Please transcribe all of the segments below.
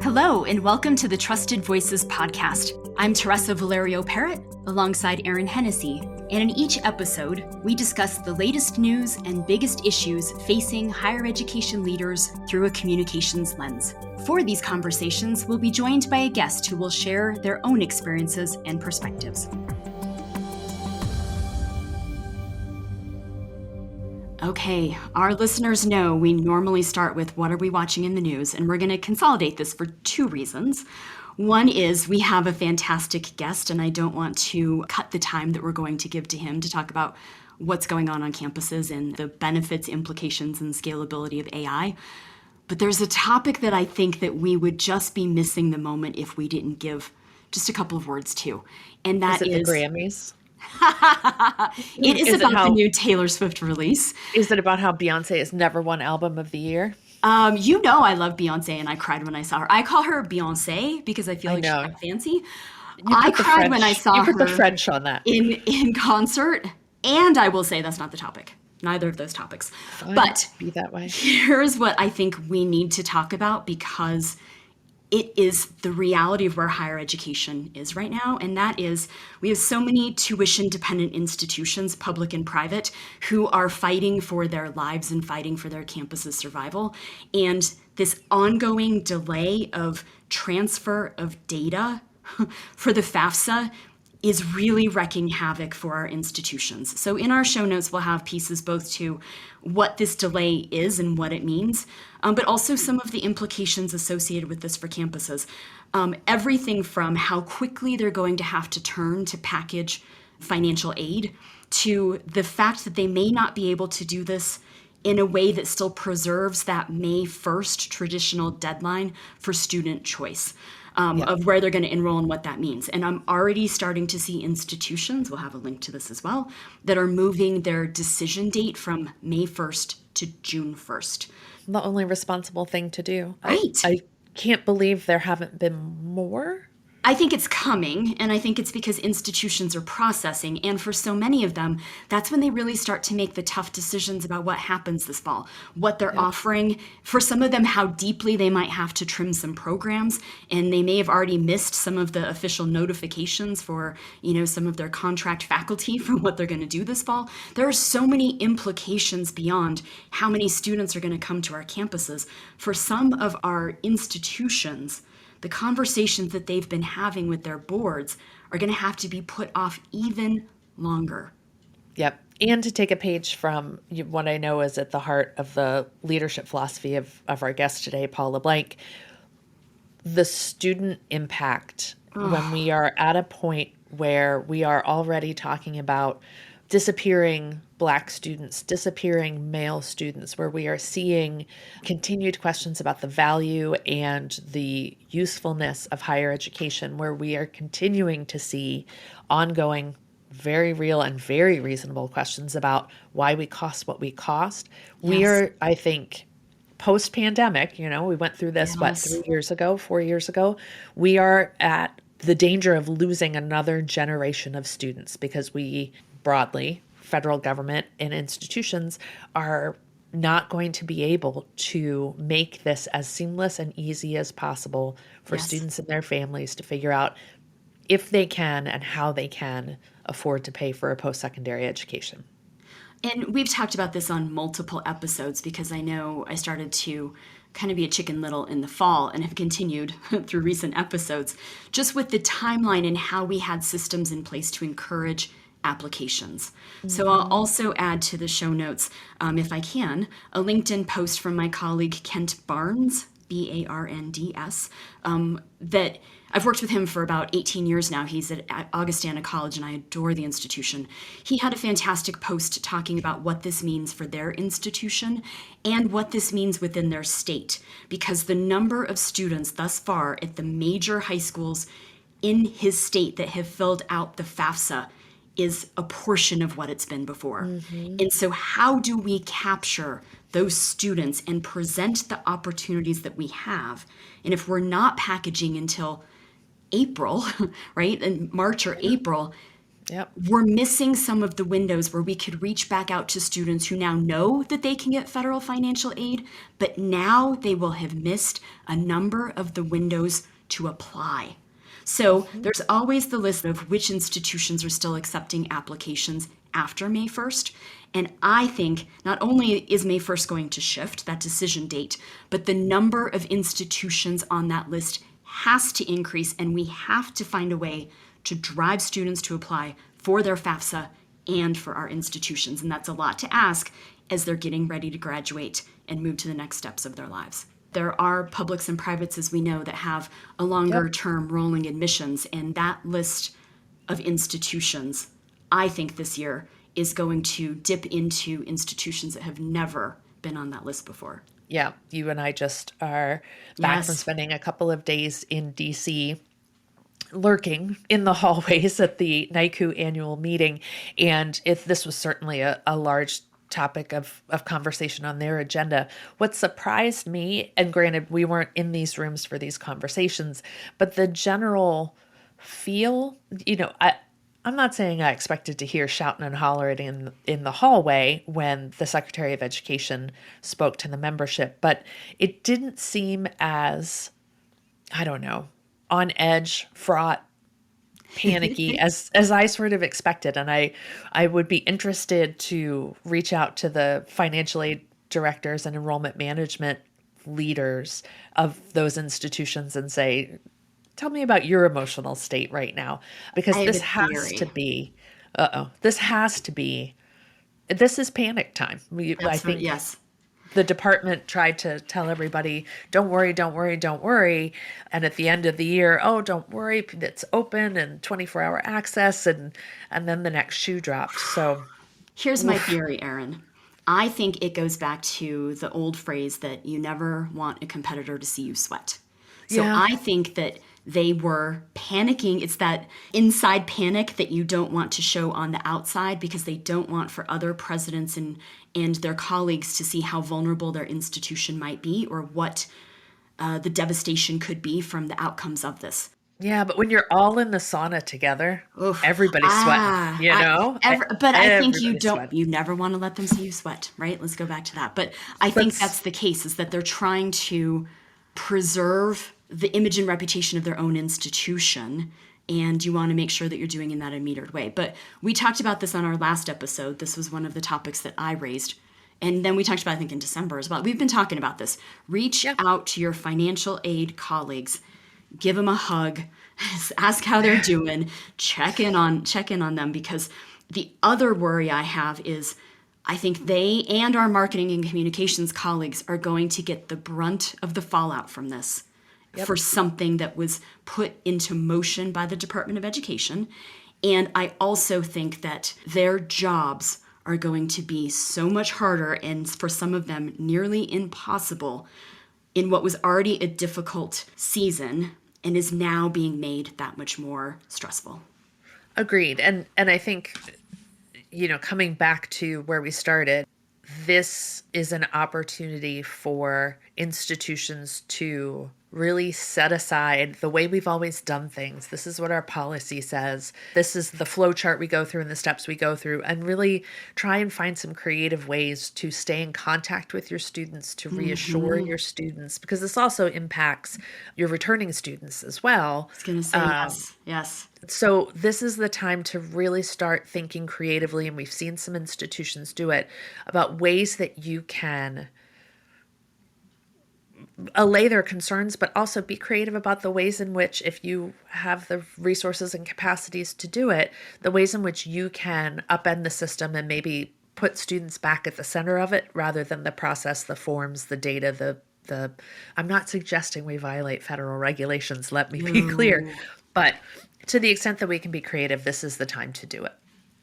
Hello, and welcome to the Trusted Voices podcast. I'm Teresa Valerio Parrot, alongside Erin Hennessy, and in each episode, we discuss the latest news and biggest issues facing higher education leaders through a communications lens. For these conversations, we'll be joined by a guest who will share their own experiences and perspectives. Okay, our listeners know we normally start with what are we watching in the news, and we're going to consolidate this for two reasons. One is we have a fantastic guest, and I don't want to cut the time that we're going to give to him to talk about what's going on campuses and the benefits, implications, and scalability of AI. But there's a topic that I think that we would just be missing the moment if we didn't give just a couple of words to, and that is the Grammys. It is about the new Taylor Swift release. Is it about how Beyonce has never won Album of the Year? You know I love Beyonce, and I cried when I saw her. I call her Beyonce because I feel like she's not fancy. I cried when I saw her the French on that. in concert, and I will say that's not the topic. Neither of those topics. Fine, but be that way. Here's what I think we need to talk about, because it is the reality of where higher education is right now. And that is, we have so many tuition-dependent institutions, public and private, who are fighting for their lives and fighting for their campus's survival. And this ongoing delay of transfer of data for the FAFSA is really wreaking havoc for our institutions. So in our show notes, we'll have pieces both to what this delay is and what it means, but also some of the implications associated with this for campuses. Everything from how quickly they're going to have to turn to package financial aid, to the fact that they may not be able to do this in a way that still preserves that May 1st traditional deadline for student choice. Of where they're going to enroll and what that means. And I'm already starting to see institutions, we'll have a link to this as well, that are moving their decision date from May 1st to June 1st. The only responsible thing to do. Right. I can't believe there haven't been more. I think it's coming, and I think it's because institutions are processing, and for so many of them, that's when they really start to make the tough decisions about what happens this fall, what they're offering. For some of them, how deeply they might have to trim some programs, and they may have already missed some of the official notifications for, some of their contract faculty for what they're going to do this fall. There are so many implications beyond how many students are going to come to our campuses. For some of our institutions, the conversations that they've been having with their boards are going to have to be put off even longer. Yep. And to take a page from what I know is at the heart of the leadership philosophy of our guest today, Paul LeBlanc, the student impact when we are at a point where we are already talking about disappearing Black students, disappearing male students, where we are seeing continued questions about the value and the usefulness of higher education, where we are continuing to see ongoing, very real and very reasonable questions about why we cost what we cost. Yes. We are, I think, post-pandemic, we went through this, 4 years ago, we are at the danger of losing another generation of students because we broadly, federal government and institutions are not going to be able to make this as seamless and easy as possible for students and their families to figure out if they can and how they can afford to pay for a post-secondary education. And we've talked about this on multiple episodes because I know I started to kind of be a Chicken Little in the fall and have continued through recent episodes, just with the timeline and how we had systems in place to encourage applications. Mm-hmm. So I'll also add to the show notes, if I can, a LinkedIn post from my colleague Kent Barnes, Barnds, that I've worked with him for about 18 years now. He's at Augustana College, and I adore the institution. He had a fantastic post talking about what this means for their institution and what this means within their state, because the number of students thus far at the major high schools in his state that have filled out the FAFSA is a portion of what it's been before. Mm-hmm. And so how do we capture those students and present the opportunities that we have? And if we're not packaging until April, right, in March or April, Yep. We're missing some of the windows where we could reach back out to students who now know that they can get federal financial aid, but now they will have missed a number of the windows to apply. So there's always the list of which institutions are still accepting applications after May 1st. And I think not only is May 1st going to shift that decision date, but the number of institutions on that list has to increase, and we have to find a way to drive students to apply for their FAFSA and for our institutions. And that's a lot to ask as they're getting ready to graduate and move to the next steps of their lives. There are publics and privates, as we know, that have a longer term rolling admissions, and that list of institutions, I think this year, is going to dip into institutions that have never been on that list before. Yeah, you and I just are back from Yes. spending a couple of days in DC lurking in the hallways at the NICU annual meeting. And this was certainly a large topic of conversation on their agenda. What surprised me, and granted, we weren't in these rooms for these conversations, but the general feel, I'm not saying I expected to hear shouting and hollering in the hallway when the Secretary of Education spoke to the membership, but it didn't seem as, I don't know, on edge, fraught, panicky as I sort of expected. And I would be interested to reach out to the financial aid directors and enrollment management leaders of those institutions and say, tell me about your emotional state right now, because I have this a has theory. to be, this is panic time. I think Yes. the department tried to tell everybody, don't worry, don't worry, don't worry. And at the end of the year, oh, don't worry, it's open and 24-hour access. And then the next shoe dropped. So Here's my theory, Erin. I think it goes back to the old phrase that you never want a competitor to see you sweat. So Yeah. I think that they were panicking. It's that inside panic that you don't want to show on the outside, because they don't want for other presidents and their colleagues to see how vulnerable their institution might be, or what the devastation could be from the outcomes of this. Yeah, but when you're all in the sauna together, Oof. everybody's sweating, But I think Everybody's sweating. you never want to let them see you sweat, right? Let's go back to that. But I think that's the case, is that they're trying to preserve the image and reputation of their own institution, and you want to make sure that you're doing in that a metered way. But we talked about this on our last episode. This was one of the topics that I raised. And then we talked about, I think, in December as well. We've been talking about this. Reach out to your financial aid colleagues, give them a hug, ask how they're doing, check in on them, because the other worry I have is I think they and our marketing and communications colleagues are going to get the brunt of the fallout from this. For something that was put into motion by the Department of Education. And I also think that their jobs are going to be so much harder, and for some of them nearly impossible, in what was already a difficult season and is now being made that much more stressful. Agreed. And I think, coming back to where we started, this is an opportunity for institutions to really set aside the way we've always done things. This is what our policy says. This is the flow chart we go through and the steps we go through, and really try and find some creative ways to stay in contact with your students, to reassure your students, because this also impacts your returning students as well. I was going to say yes. So this is the time to really start thinking creatively, and we've seen some institutions do it, about ways that you can allay their concerns, but also be creative about the ways in which, if you have the resources and capacities to do it, the ways in which you can upend the system and maybe put students back at the center of it, rather than the process, the forms, the data, I'm not suggesting we violate federal regulations, let me be clear, but to the extent that we can be creative, this is the time to do it.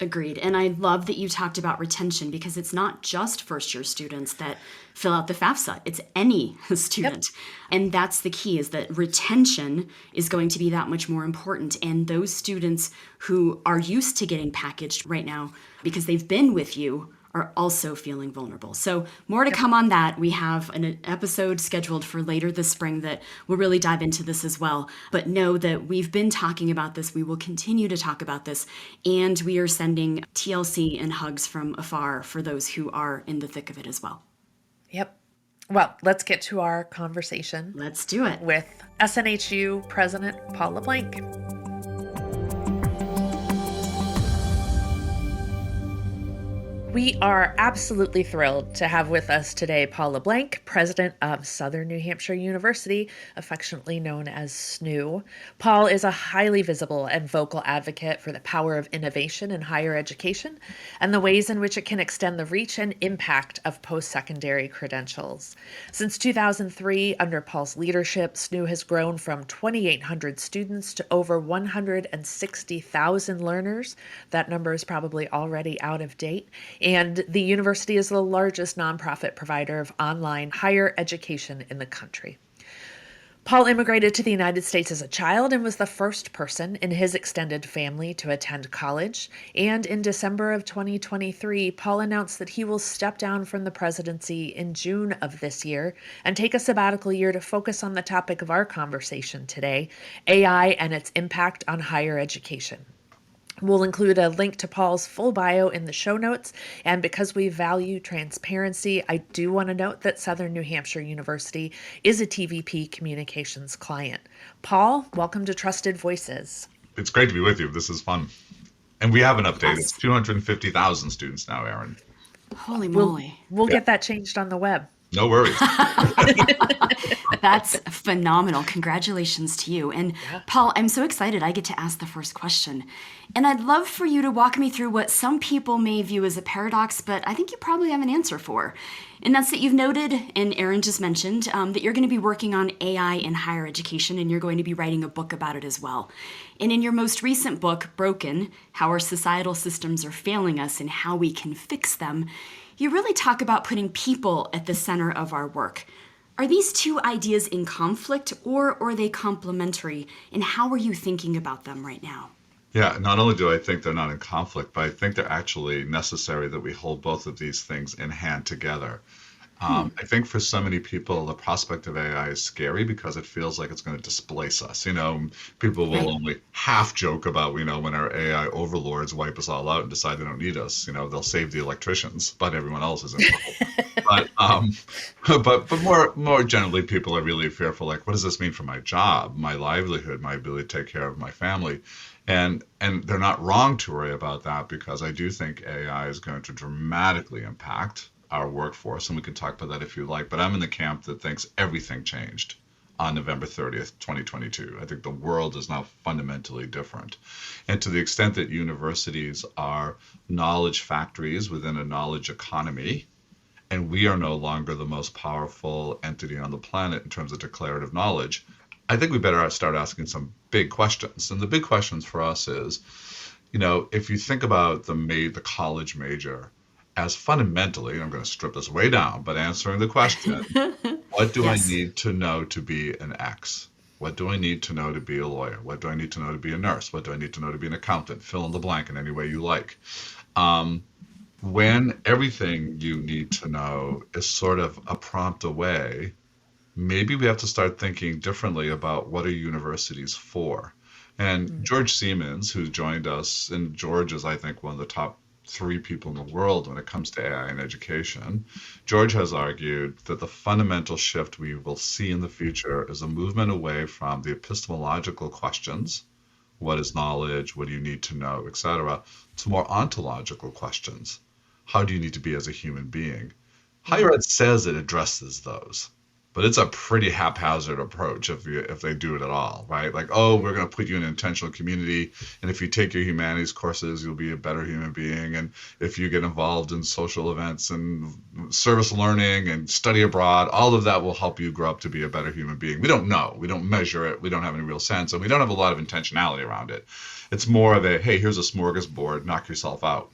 Agreed. And I love that you talked about retention, because it's not just first-year students that fill out the FAFSA. It's any student. And that's the key, is that retention is going to be that much more important. And those students who are used to getting packaged right now because they've been with you are also feeling vulnerable. So more to come on that. We have an episode scheduled for later this spring that will really dive into this as well. But know that we've been talking about this. We will continue to talk about this. And we are sending TLC and hugs from afar for those who are in the thick of it as well. Yep. Well, let's get to our conversation. Let's do it. With SNHU President Paul LeBlanc. We are absolutely thrilled to have with us today Paul LeBlanc, president of Southern New Hampshire University, affectionately known as SNU. Paul is a highly visible and vocal advocate for the power of innovation in higher education and the ways in which it can extend the reach and impact of post-secondary credentials. Since 2003, under Paul's leadership, SNU has grown from 2,800 students to over 160,000 learners. That number is probably already out of date. And the university is the largest nonprofit provider of online higher education in the country. Paul immigrated to the United States as a child and was the first person in his extended family to attend college. And in December of 2023, Paul announced that he will step down from the presidency in June of this year and take a sabbatical year to focus on the topic of our conversation today, AI and its impact on higher education. We'll include a link to Paul's full bio in the show notes, and because we value transparency, I do want to note that Southern New Hampshire University is a TVP Communications client. Paul, welcome to Trusted Voices. It's great to be with you. This is fun. And we have an update. It's 250,000 students now, Erin. Holy moly. We'll get that changed on the web. No worries. That's phenomenal. Congratulations to you. And Paul, I'm so excited I get to ask the first question. And I'd love for you to walk me through what some people may view as a paradox, but I think you probably have an answer for. And that's that you've noted, and Erin just mentioned, that you're going to be working on AI in higher education, and you're going to be writing a book about it as well. And in your most recent book, Broken, How Our Societal Systems Are Failing Us and How We Can Fix Them, you really talk about putting people at the center of our work. Are these two ideas in conflict, or are they complementary? And how are you thinking about them right now? Yeah, not only do I think they're not in conflict, but I think they're actually necessary that we hold both of these things in hand together. I think for so many people, the prospect of AI is scary because it feels like it's going to displace us. People will only half joke about, when our AI overlords wipe us all out and decide they don't need us. They'll save the electricians, but everyone else is in trouble. but more generally, people are really fearful. Like, what does this mean for my job, my livelihood, my ability to take care of my family? And they're not wrong to worry about that, because I do think AI is going to dramatically impact our workforce, and we can talk about that if you like, but I'm in the camp that thinks everything changed on November 30th, 2022. I think the world is now fundamentally different. And to the extent that universities are knowledge factories within a knowledge economy, and we are no longer the most powerful entity on the planet in terms of declarative knowledge, I think we better start asking some big questions. And the big questions for us is, if you think about the college major as fundamentally, I'm going to strip this way down, but answering the question, what do I need to know to be an X? What do I need to know to be a lawyer? What do I need to know to be a nurse? What do I need to know to be an accountant? Fill in the blank in any way you like. When everything you need to know is sort of a prompt away, maybe we have to start thinking differently about what are universities for. And George Siemens, who joined us, and George is, I think, one of the top 3 people in the world when it comes to AI and education. George has argued that the fundamental shift we will see in the future is a movement away from the epistemological questions, what is knowledge, what do you need to know, etc., to more ontological questions. How do you need to be as a human being? Higher ed says it addresses those, but it's a pretty haphazard approach if they do it at all, right? Like, we're going to put you in an intentional community, and if you take your humanities courses, you'll be a better human being. And if you get involved in social events and service learning and study abroad, all of that will help you grow up to be a better human being. We don't know. We don't measure it. We don't have any real sense, and we don't have a lot of intentionality around it. It's more of a, hey, here's a smorgasbord, knock yourself out.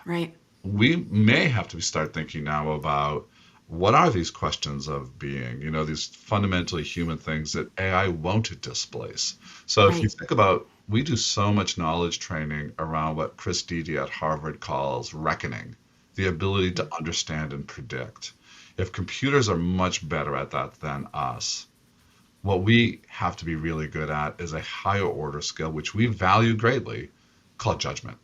Right. We may have to start thinking now about, what are these questions of being, these fundamentally human things that AI won't displace? So if you think about, we do so much knowledge training around what Chris Dede at Harvard calls reckoning. the ability to understand and predict. If computers are much better at that than us, what we have to be really good at is a higher order skill, which we value greatly, called judgment.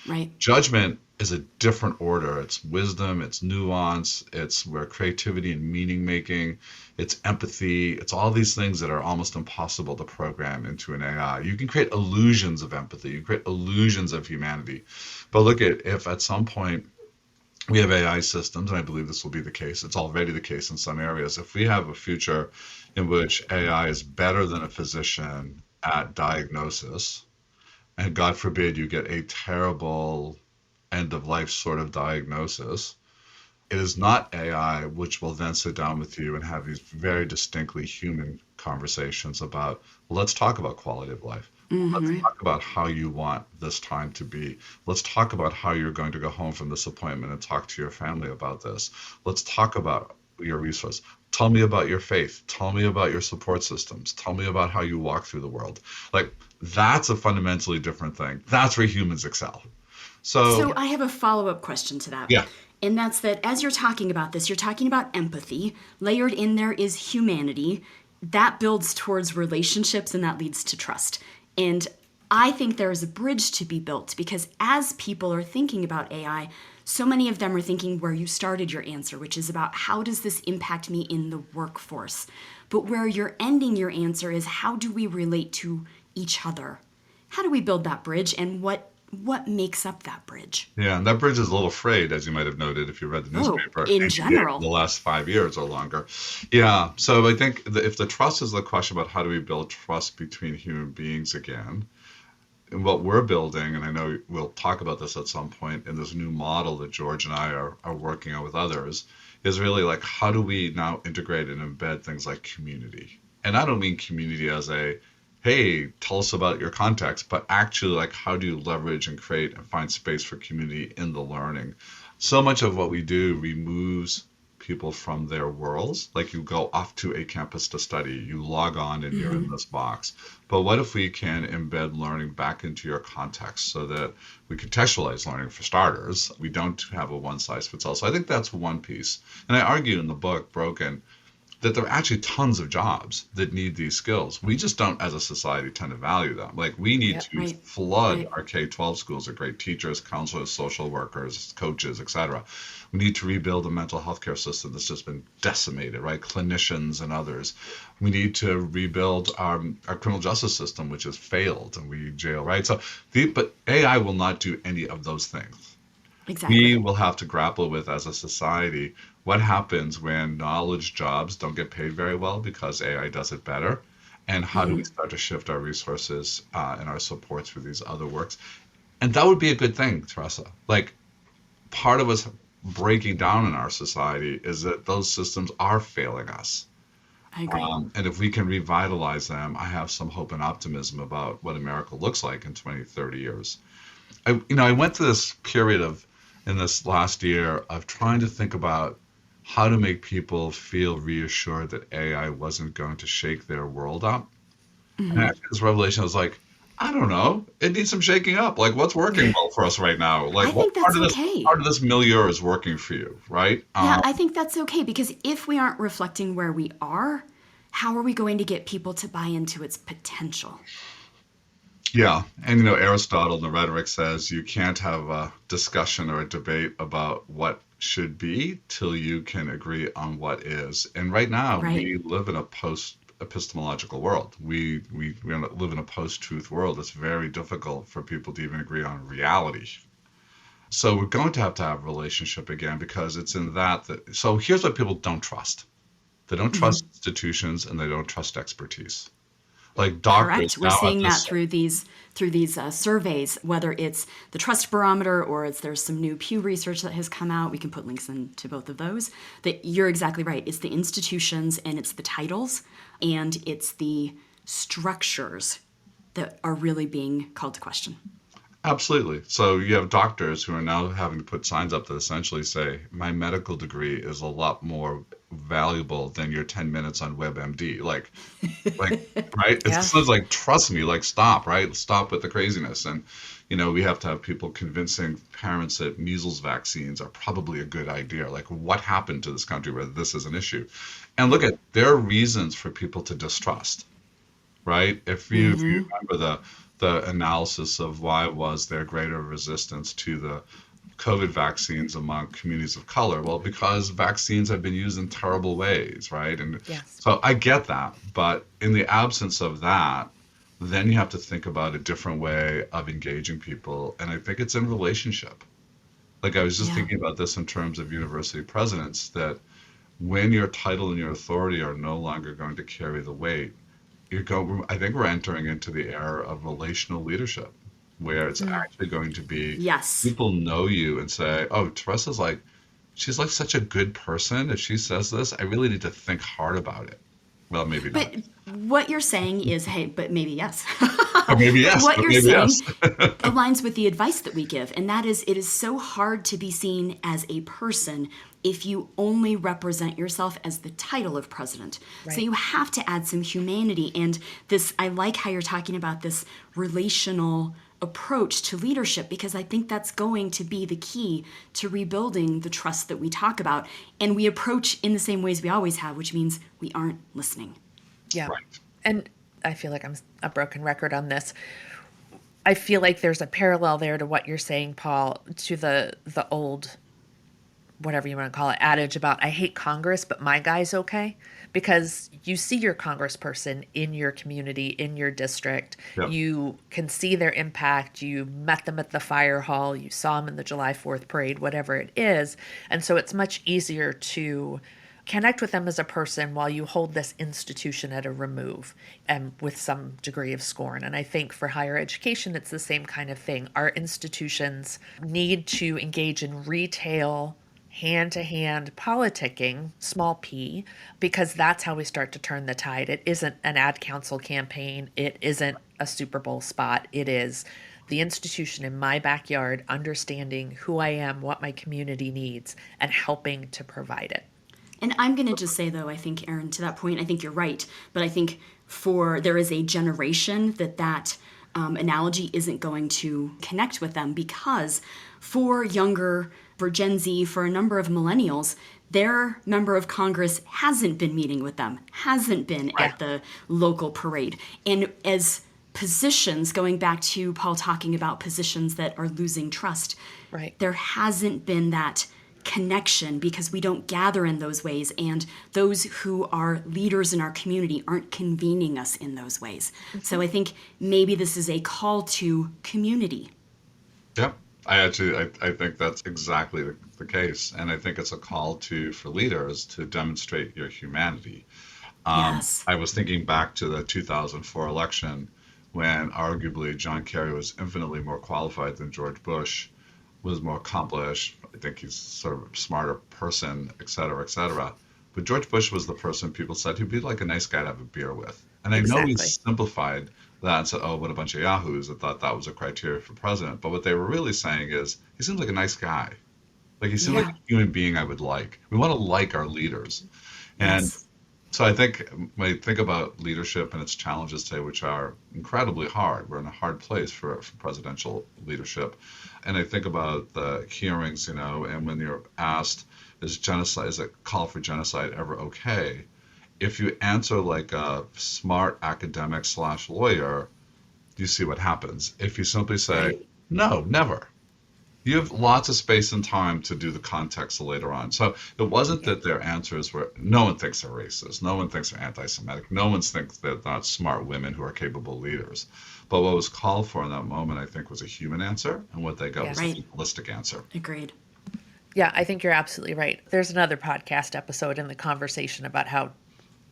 Right. Judgment is a different order. It's wisdom, it's nuance, it's where creativity and meaning making, it's empathy, it's all these things that are almost impossible to program into an AI. You can create illusions of empathy, you create illusions of humanity. But look at if at some point we have AI systems, and I believe this will be the case, it's already the case in some areas. If we have a future in which AI is better than a physician at diagnosis, and God forbid you get a terrible end of life sort of diagnosis, it is not AI which will then sit down with you and have these very distinctly human conversations about, well, let's talk about quality of life. Let's talk about how you want this time to be. Let's talk about how you're going to go home from this appointment and talk to your family about this. Let's talk about your resource. Tell me about your faith. Tell me about your support systems. Tell me about how you walk through the world. Like, that's a fundamentally different thing. That's where humans excel. So I have a follow-up question to that. Yeah. And that's that as you're talking about this, you're talking about empathy. Layered in there is humanity. That builds towards relationships and that leads to trust. And I think there is a bridge to be built because as people are thinking about AI, so many of them are thinking where you started your answer, which is about how does this impact me in the workforce? But where you're ending your answer is how do we relate to each other? How do we build that bridge and what makes up that bridge? Yeah, and that bridge is a little frayed, as you might have noted if you read the newspaper. In general. The last 5 years or longer. Yeah, so I think if the trust is the question about how do we build trust between human beings again, and what we're building, and I know we'll talk about this at some point in this new model that George and I are working on with others, is really like how do we now integrate and embed things like community? And I don't mean community as a hey, tell us about your context, but actually like how do you leverage and create and find space for community in the learning? So much of what we do removes people from their worlds. Like you go off to a campus to study, you log on and you're in this box. But what if we can embed learning back into your context so that we contextualize learning for starters? We don't have a one size fits all. So I think that's one piece. And I argue in the book, Broken, that there are actually tons of jobs that need these skills. We just don't, as a society, tend to value them. Like we need to flood our K-12 schools with great teachers, counselors, social workers, coaches, etc. We need to rebuild a mental health care system that's just been decimated, right? Clinicians and others. We need to rebuild our criminal justice system, which has failed, and we jail, right? So, but AI will not do any of those things. Exactly. We will have to grapple with, as a society, what happens when knowledge jobs don't get paid very well because AI does it better, and how do we start to shift our resources and our supports for these other works? And that would be a good thing, Teresa. Like, part of us breaking down in our society is that those systems are failing us. I agree. And if we can revitalize them, I have some hope and optimism about what America looks like in 20, 30 years. I went through this period in this last year of trying to think about how to make people feel reassured that AI wasn't going to shake their world up. And after this revelation, I was like, I don't know. It needs some shaking up. Like, what's working well for us right now? Like, I think that's okay. Part of this milieu is working for you, right? Yeah, I think that's okay because if we aren't reflecting where we are, how are we going to get people to buy into its potential? Yeah, and Aristotle in the Rhetoric says you can't have a discussion or a debate about what should be till you can agree on what is. And right now, we live in a post-epistemological world. We live in a post-truth world. It's very difficult for people to even agree on reality. So we're going to have a relationship again because it's in that. So here's what people don't trust. They don't trust institutions and they don't trust expertise. Like doctors. Correct. We're seeing that through these surveys, whether it's the Trust Barometer or there's some new Pew research that has come out. We can put links into both of those. That you're exactly right. It's the institutions and it's the titles and it's the structures that are really being called to question. Absolutely. So you have doctors who are now having to put signs up that essentially say, my medical degree is a lot more valuable than your 10 minutes on WebMD. Like, right? It's like, trust me, like, stop, right? Stop with the craziness. And we have to have people convincing parents that measles vaccines are probably a good idea. Like, what happened to this country where this is an issue? And look at there are reasons for people to distrust, right? If you remember the analysis of why was there greater resistance to the COVID vaccines among communities of color? Well, because vaccines have been used in terrible ways, right? And Yes. so I get that, but in the absence of that, then you have to think about a different way of engaging people. And I think it's in relationship. Like I was just Yeah. thinking about this in terms of university presidents, that when your title and your authority are no longer going to carry the weight, I think we're entering into the era of relational leadership, where it's actually going to be Yes. people know you and say, "Oh, Teresa's like, she's like such a good person. If she says this, I really need to think hard about it." Well, maybe not. But what you're saying is, hey, but maybe yes. Or maybe But yes, what but you're maybe saying yes. aligns with the advice that we give, and that is it is so hard to be seen as a person if you only represent yourself as the title of president. So Right. you have to add some humanity, and this, I like how you're talking about this relational approach to leadership, because I think that's going to be the key to rebuilding the trust that we talk about. And we approach in the same ways we always have, which means we aren't listening. Yeah. Right. And I feel like I'm a broken record on this. I feel like there's a parallel there to what you're saying, Paul, to the old, whatever you want to call it, adage about I hate Congress, but my guy's okay. Because you see your congressperson in your community, in your district. Yep. You can see their impact. You met them at the fire hall. You saw them in the July 4th parade, whatever it is. And so it's much easier to connect with them as a person while you hold this institution at a remove and with some degree of scorn. And I think for higher education, it's the same kind of thing. Our institutions need to engage in retail, hand-to-hand politicking, small p, because that's how we start to turn the tide. It isn't an ad council campaign. It isn't a Super Bowl spot. It is the institution in my backyard understanding who I am, what my community needs, and helping to provide it. And I'm going to just say, though, I think, Erin, to that point, I think you're right. But I think there is a generation that analogy isn't going to connect with them, because for Gen Z, for a number of millennials, their member of Congress hasn't been meeting with them, hasn't been at the local parade. And as positions, going back to Paul talking about positions that are losing trust, Right. there hasn't been that connection because we don't gather in those ways, and those who are leaders in our community aren't convening us in those ways. So I think maybe this is a call to community. Yep. I think that's exactly the case. And I think it's a call for leaders to demonstrate your humanity. Yes. I was thinking back to the 2004 election when arguably John Kerry was infinitely more qualified than George Bush, was more accomplished. I think he's sort of a smarter person, et cetera, et cetera. But George Bush was the person people said he'd be like a nice guy to have a beer with. And I know he Exactly. simplified that and said, oh, what a bunch of yahoos that thought that was a criteria for president. But what they were really saying is, he seems like a nice guy. Like he seems like a human being I would like. We want to like our leaders. And Yes. so I think when you think about leadership and its challenges today, which are incredibly hard, we're in a hard place for presidential leadership. And I think about the hearings, and when you're asked, is a call for genocide ever okay? If you answer like a smart academic / lawyer, you see what happens. If you simply say, Right. no, never, you have lots of space and time to do the context later on. So it wasn't that their answers were, no one thinks they're racist, no one thinks they're anti-Semitic, no one thinks they're not smart women who are capable leaders. But what was called for in that moment, I think, was a human answer, and what they got Yeah. was Right. a holistic answer. Agreed. Yeah, I think you're absolutely right. There's another podcast episode in the conversation about how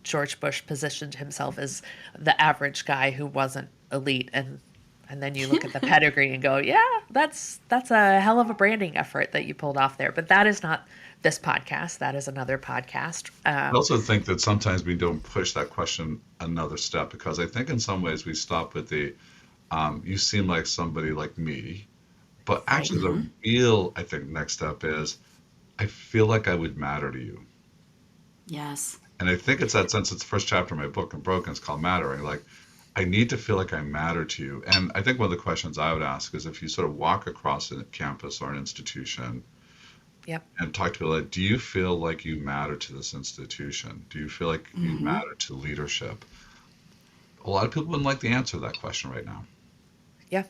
George Bush positioned himself as the average guy who wasn't elite, and then you look at the pedigree and go, yeah, that's a hell of a branding effort that you pulled off there. But that is not this podcast. That is another podcast. I also think that sometimes we don't push that question another step, because I think in some ways we stop with you seem like somebody like me. But actually the real, I think, next step is, I feel like I would matter to you. Yes. And I think it's that sense, it's the first chapter of my book, Unbroken, it's called Mattering. Like, I need to feel like I matter to you. And I think one of the questions I would ask is if you sort of walk across a campus or an institution Yep. and talk to people like, do you feel like you matter to this institution? Do you feel like you matter to leadership? A lot of people wouldn't like the answer to that question right now. Yeah.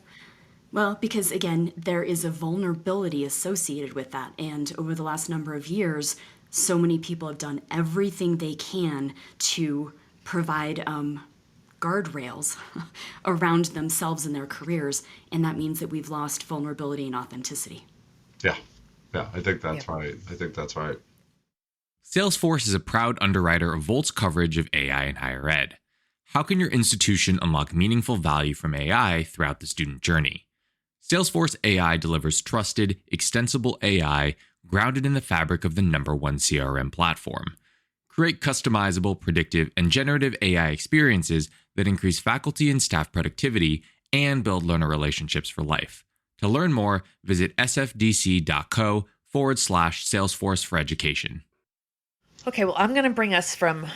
Well, because again, there is a vulnerability associated with that. And over the last number of years, so many people have done everything they can to provide guardrails around themselves and their careers. And that means that we've lost vulnerability and authenticity. Yeah. Yeah, I think that's Yeah. right. I think that's right. Salesforce is a proud underwriter of Volt's coverage of AI in higher ed. How can your institution unlock meaningful value from AI throughout the student journey? Salesforce AI delivers trusted, extensible AI grounded in the fabric of the #1 CRM platform. Create customizable, predictive, and generative AI experiences that increase faculty and staff productivity and build learner relationships for life. To learn more, visit sfdc.co/Salesforce for education. Okay, well, I'm going to bring us from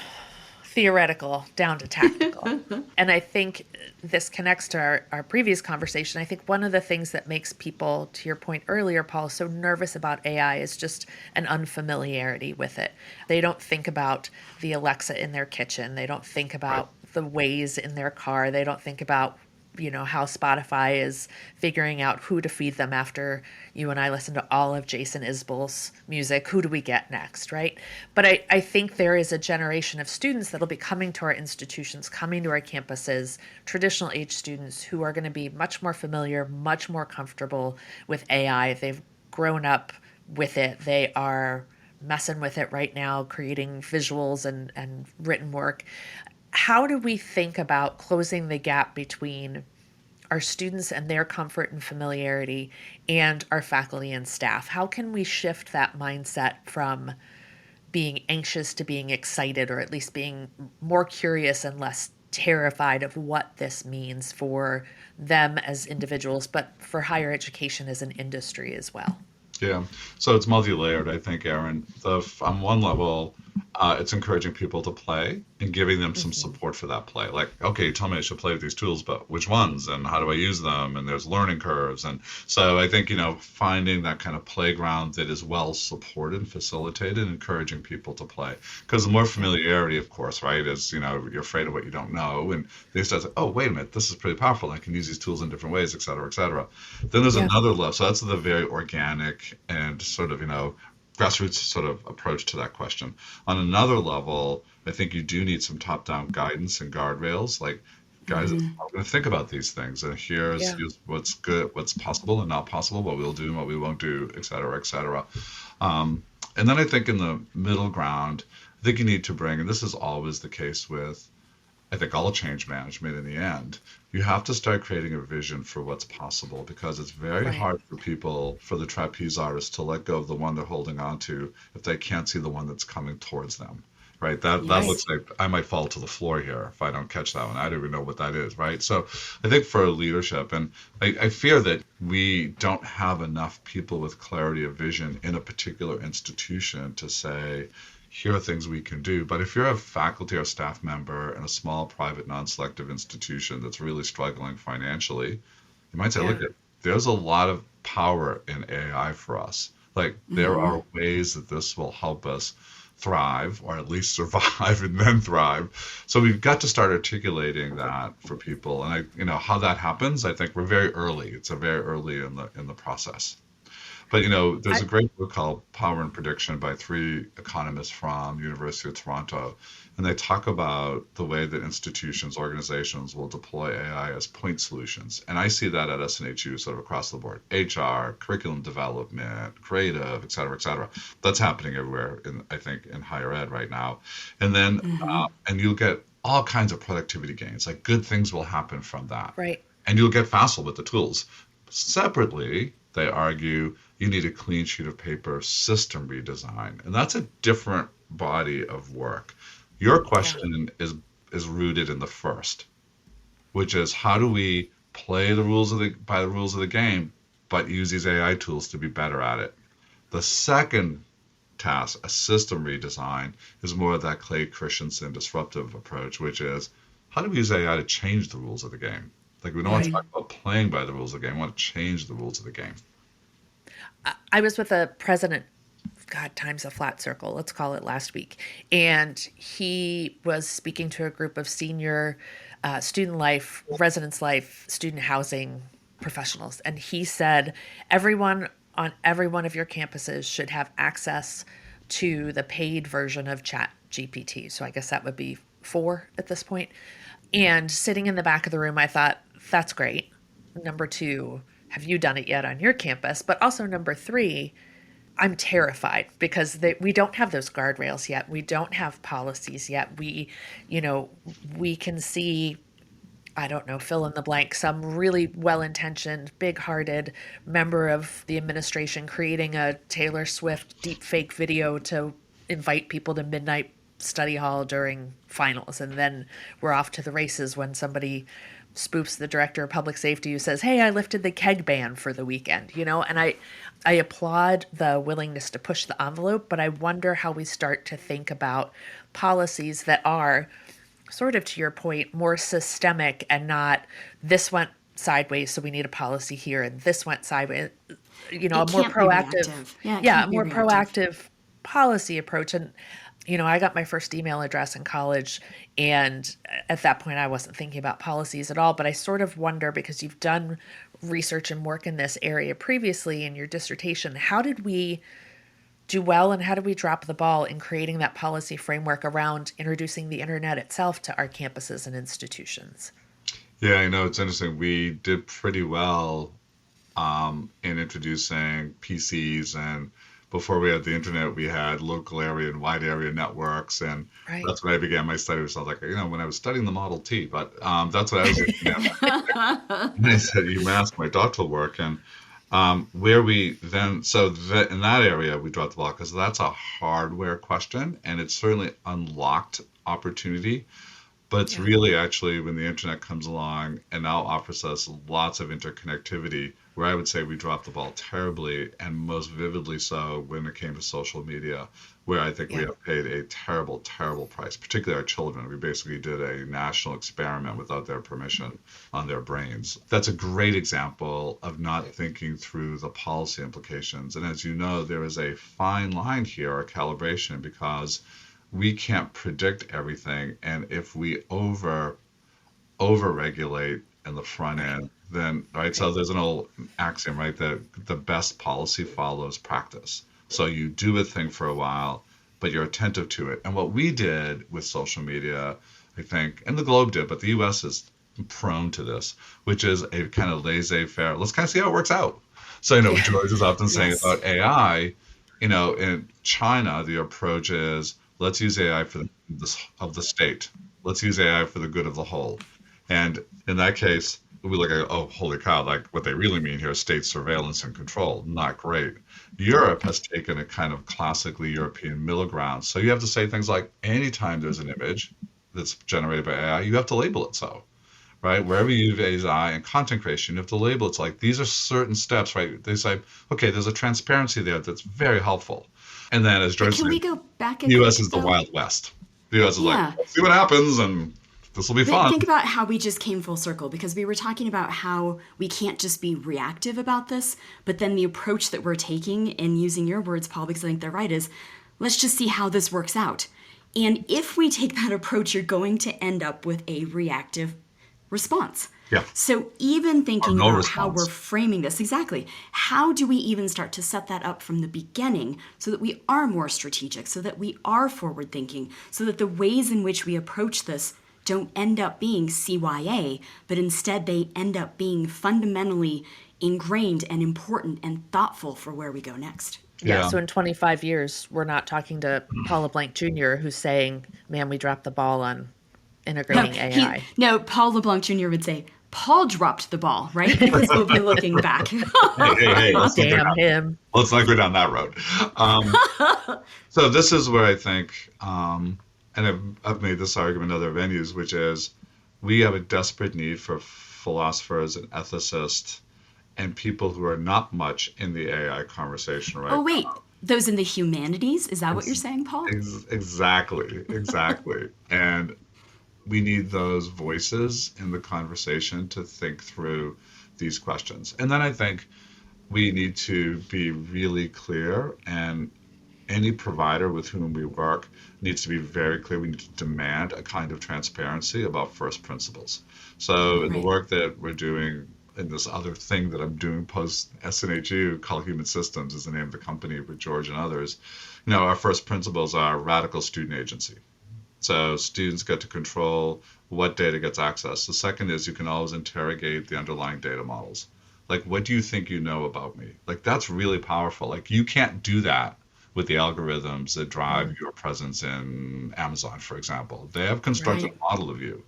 theoretical down to tactical. And I think this connects to our previous conversation. I think one of the things that makes people, to your point earlier, Paul, so nervous about AI is just an unfamiliarity with it. They don't think about the Alexa in their kitchen. They don't think about the Waze in their car. They don't think about how Spotify is figuring out who to feed them after you and I listen to all of Jason Isbell's music. Who do we get next, right? But I think there is a generation of students that'll be coming to our institutions, coming to our campuses, traditional age students who are going to be much more familiar, much more comfortable with AI. They've grown up with it. They are messing with it right now, creating visuals and written work. How do we think about closing the gap between our students and their comfort and familiarity and our faculty and staff? How can we shift that mindset from being anxious to being excited, or at least being more curious and less terrified of what this means for them as individuals, but for higher education as an industry as well? Yeah, so it's multi-layered, I think, Erin. On one level, it's encouraging people to play and giving them some support for that play. Like, okay, you told me I should play with these tools, but which ones and how do I use them? And there's learning curves. And so I think, finding that kind of playground that is well supported and facilitated, and encouraging people to play. Because the more familiarity, of course, right, is, you're afraid of what you don't know. And they start to, oh, wait a minute, this is pretty powerful. I can use these tools in different ways, et cetera, et cetera. Then there's another level. So that's the very organic and sort of, grassroots sort of approach to that question. On another level, I think you do need some top-down guidance and guardrails, like, guys, I'm going to think about these things, and here's what's good, what's possible and not possible, what we'll do and what we won't do, et cetera, et cetera. And then I think in the middle ground, I think you need to bring, and this is always the case with, I think, all change management in the end, you have to start creating a vision for what's possible, because it's very hard for people, for the trapeze artists, to let go of the one they're holding on to if they can't see the one that's coming towards them, right? That looks like I might fall to the floor here if I don't catch that one. I don't even know what that is, right? So I think for leadership, and I fear that we don't have enough people with clarity of vision in a particular institution to say, here are things we can do. But if you're a faculty or staff member in a small, private, non-selective institution that's really struggling financially, you might say, look, there's a lot of power in AI for us. Like, there are ways that this will help us thrive, or at least survive and then thrive. So we've got to start articulating that for people. And how that happens, I think we're very early. It's a very early in the process. But, there's a great book called Power and Prediction by 3 economists from University of Toronto. And they talk about the way that institutions, organizations will deploy AI as point solutions. And I see that at SNHU sort of across the board. HR, curriculum development, creative, et cetera, et cetera. That's happening everywhere, I think, in higher ed right now. And then, and you'll get all kinds of productivity gains. Like, good things will happen from that. Right. And you'll get facile with the tools. Separately, they argue you need a clean sheet of paper system redesign. And that's a different body of work. Your question is rooted in the first, which is, how do we play by the rules of the game, but use these AI tools to be better at it? The second task, a system redesign, is more of that Clay Christensen disruptive approach, which is, how do we use AI to change the rules of the game? Like, we don't want to Right. talk about playing by the rules of the game. We want to change the rules of the game. I was with a president, God, time's a flat circle, let's call it, last week. And he was speaking to a group of senior student life, residence life, student housing professionals. And he said, everyone on every one of your campuses should have access to the paid version of Chat GPT. So I guess that would be 4 at this point. And sitting in the back of the room, I thought, that's great. Number 2, have you done it yet on your campus? But also number 3, I'm terrified because we don't have those guardrails yet. We don't have policies yet. We can see, I don't know, fill in the blank, some really well-intentioned, big-hearted member of the administration creating a Taylor Swift deepfake video to invite people to midnight study hall during finals. And then we're off to the races when somebody spoofs the director of public safety who says, hey, I lifted the keg ban for the weekend, and I applaud the willingness to push the envelope, but I wonder how we start to think about policies that are, sort of to your point, more systemic and not this went sideways, so we need a policy here, and this went sideways, a more can't be proactive, reactive. Yeah, it a can't be more reactive. proactive policy approach. And I got my first email address in college, and at that point I wasn't thinking about policies at all, but I sort of wonder, because you've done research and work in this area previously in your dissertation, how did we do well and how did we drop the ball in creating that policy framework around introducing the internet itself to our campuses and institutions? Yeah, it's interesting. We did pretty well in introducing PCs, and before we had the internet, we had local area and wide area networks, and Right. that's when I began my study. So I was like, when I was studying the Model T, but that's what I was looking at. And I said, you asked my doctoral work, and where we then, so that in that area, we dropped the ball because that's a hardware question, and it certainly unlocked opportunity. But it's really actually when the internet comes along and now offers us lots of interconnectivity, where I would say we dropped the ball terribly, and most vividly so when it came to social media, where I think we have paid a terrible, terrible price, particularly our children. We basically did a national experiment without their permission on their brains. That's a great example of not thinking through the policy implications. And as you know, there is a fine line here, or calibration, because we can't predict everything, and if we over regulate in the front end, then right. So there's an old axiom, right, that the best policy follows practice. So you do a thing for a while, but you're attentive to it. And what we did with social media, I think, and the globe did, but the U.S. is prone to this, which is a kind of laissez-faire. Let's kind of see how it works out. So George is often saying about AI. In China, the approach is, let's use AI for the good of the state. Let's use AI for the good of the whole. And in that case, we look at, oh, holy cow, like what they really mean here is state surveillance and control. Not great. Europe has taken a kind of classically European middle ground. So you have to say things like, anytime there's an image that's generated by AI, you have to label it so, right? Wherever you use AI and content creation, you have to label it. It's like, these are certain steps, right? They say, okay, there's a transparency there that's very helpful. And then, as George Can said, we go back? the U.S. is the Wild West. The U.S. is like, let's see what happens, and this will be fun. Think about how we just came full circle, because we were talking about how we can't just be reactive about this, but then the approach that we're taking, and using your words, Paul, because I think they're right, is let's just see how this works out. And if we take that approach, you're going to end up with a reactive response. Yeah. So even thinking no about how response. we're framing this, exactly, how do we even start to set that up from the beginning so that we are more strategic, so that we are forward thinking, so that the ways in which we approach this don't end up being CYA, but instead they end up being fundamentally ingrained and important and thoughtful for where we go next. Yeah. Yeah. So in 25 years, we're not talking to Paul LeBlanc Jr., who's saying, man, we dropped the ball on integrating AI. Paul LeBlanc Jr. would say, Paul dropped the ball, right? Because we'll be looking back. Hey, Damn him. let's not go down that road. So this is where I think, and I've made this argument in other venues, which is we have a desperate need for philosophers and ethicists and people who are not much in the AI conversation right Oh, wait. now. Those in the humanities? Is that what you're saying, Paul? Exactly. And we need those voices in the conversation to think through these questions. And then I think we need to be really clear, and any provider with whom we work needs to be very clear. We need to demand a kind of transparency about first principles. So in the Right. work that we're doing in this other thing that I'm doing post SNHU, called Human Systems is the name of the company with George and others, our first principles are radical student agency. So students get to control what data gets accessed. The second is you can always interrogate the underlying data models. Like, what do you think you know about me? Like, that's really powerful. Like, you can't do that with the algorithms that drive your presence in Amazon, for example. They have constructed Right. a model of you.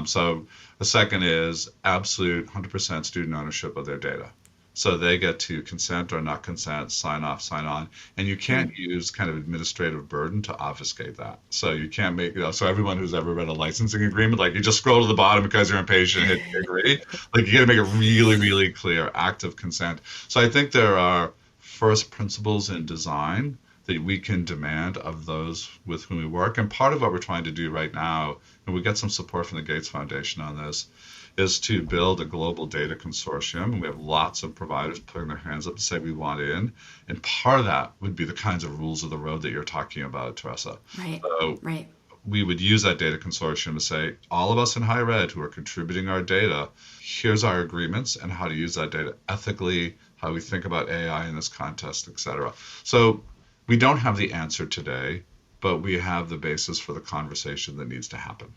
So the second is absolute 100% student ownership of their data. So they get to consent or not consent, sign off, sign on, and you can't use kind of administrative burden to obfuscate that. So you can't make, so everyone who's ever read a licensing agreement, like you just scroll to the bottom because you're impatient, hit agree. Like you got to make it really, really clear, active consent. So I think there are first principles in design that we can demand of those with whom we work. And part of what we're trying to do right now, and we get some support from the Gates Foundation on this, is to build a global data consortium. And we have lots of providers putting their hands up to say we want in. And part of that would be the kinds of rules of the road that you're talking about, Teresa. Right. So Right. we would use that data consortium to say, all of us in higher ed who are contributing our data, here's our agreements and how to use that data ethically, how we think about AI in this context, et cetera. So we don't have the answer today, but we have the basis for the conversation that needs to happen.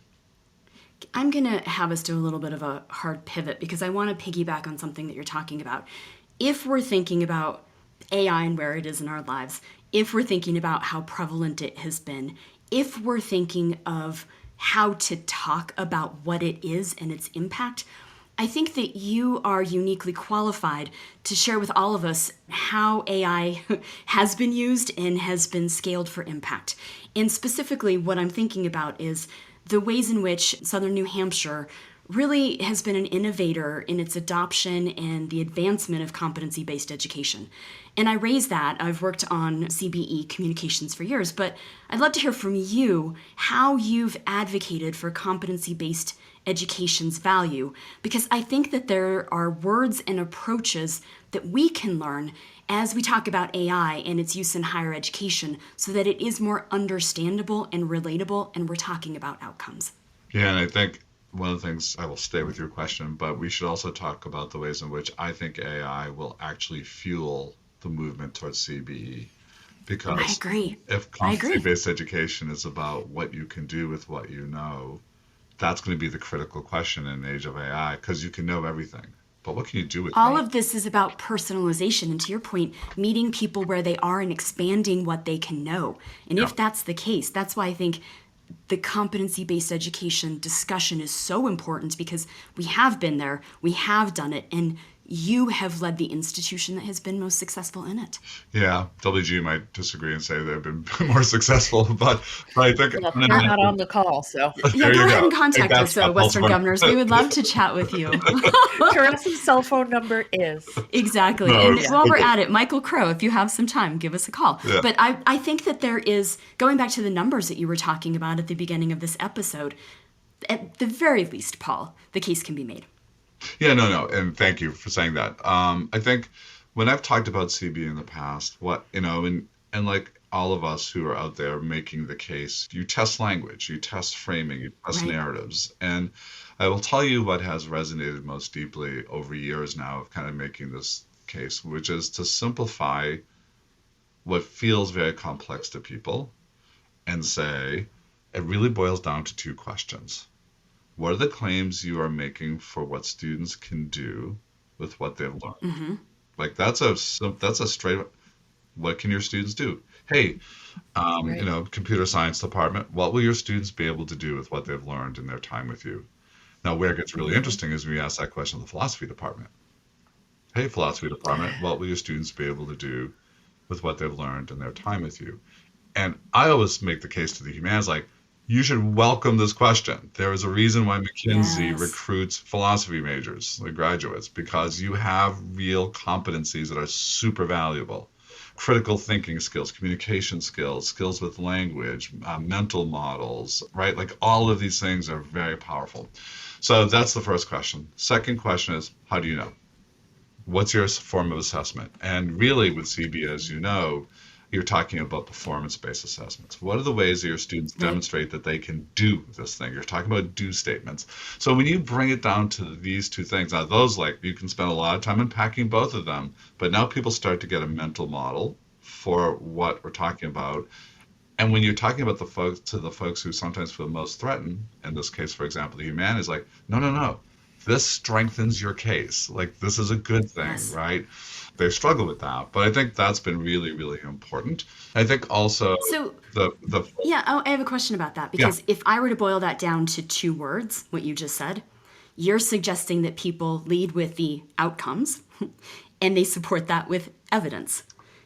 I'm going to have us do a little bit of a hard pivot because I want to piggyback on something that you're talking about. If we're thinking about AI and where it is in our lives, if we're thinking about how prevalent it has been, if we're thinking of how to talk about what it is and its impact, I think that you are uniquely qualified to share with all of us how AI has been used and has been scaled for impact. And specifically, what I'm thinking about is the ways in which Southern New Hampshire really has been an innovator in its adoption and the advancement of competency-based education. And I raise that. I've worked on CBE communications for years, but I'd love to hear from you how you've advocated for competency-based education's value, because I think that there are words and approaches that we can learn as we talk about AI and its use in higher education so that it is more understandable and relatable, and we're talking about outcomes. Yeah, and I think one of the things, I will stay with your question, but we should also talk about the ways in which I think AI will actually fuel the movement towards CBE. I Because agree. if I agree. competency-based education is about what you can do with what you know, that's going to be the critical question in an age of AI, because you can know everything. But what can you do with All it? of this is about personalization, and to your point, meeting people where they are and expanding what they can know. And Yeah. if that's the case, that's why I think the competency-based education discussion is so important, because we have been there, we have done it, and you have led the institution that has been most successful in it. Yeah, WG might disagree and say they've been more successful, but I think Well, they're not on the call, so Yeah, there go you ahead go. and I think contact that's us, got Paul's Western one. Governors. We would love to chat with you. Teresa's cell phone number is. Exactly. No, And it's while we're okay. at it, Michael Crow, if you have some time, give us a call. Yeah. But I think that there is, going back to the numbers that you were talking about at the beginning of this episode, at the very least, Paul, the case can be made. Yeah, no, and thank you for saying that. I think when I've talked about CB in the past, and like all of us who are out there making the case, you test language, you test framing, you test Right. narratives. And I will tell you what has resonated most deeply over years now of kind of making this case, which is to simplify what feels very complex to people and say, it really boils down to two questions. What are the claims you are making for what students can do with what they've learned? Like that's a straight. What can your students do? Hey, Right. computer science department. What will your students be able to do with what they've learned in their time with you? Now, where it gets really interesting is when we ask that question in the philosophy department. Hey, philosophy department. What will your students be able to do with what they've learned in their time with you? And I always make the case to the humanities, like, you should welcome this question. There is a reason why McKinsey Yes. recruits philosophy majors, like graduates, because you have real competencies that are super valuable. critical thinking skills, communication skills, skills with language, mental models, right? Like all of these things are very powerful. So that's the first question. Second question is, how do you know? What's your form of assessment? And really with CBE, as you know, you're talking about performance-based assessments. What are the ways that your students demonstrate that they can do this thing? You're talking about do statements. So when you bring it down to these two things, now those, like, you can spend a lot of time unpacking both of them, but now people start to get a mental model for what we're talking about. And when you're talking about the folks who sometimes feel most threatened, in this case, for example, the humanities, like, no, no, no, this strengthens your case. Like, this is a good thing, Yes. right? They struggle with that, but I think that's been really, really important. I think also So, the yeah, I have a question about that yeah, because if I were to boil that down to two words, what you just said, you're suggesting that people lead with the outcomes and they support that with evidence.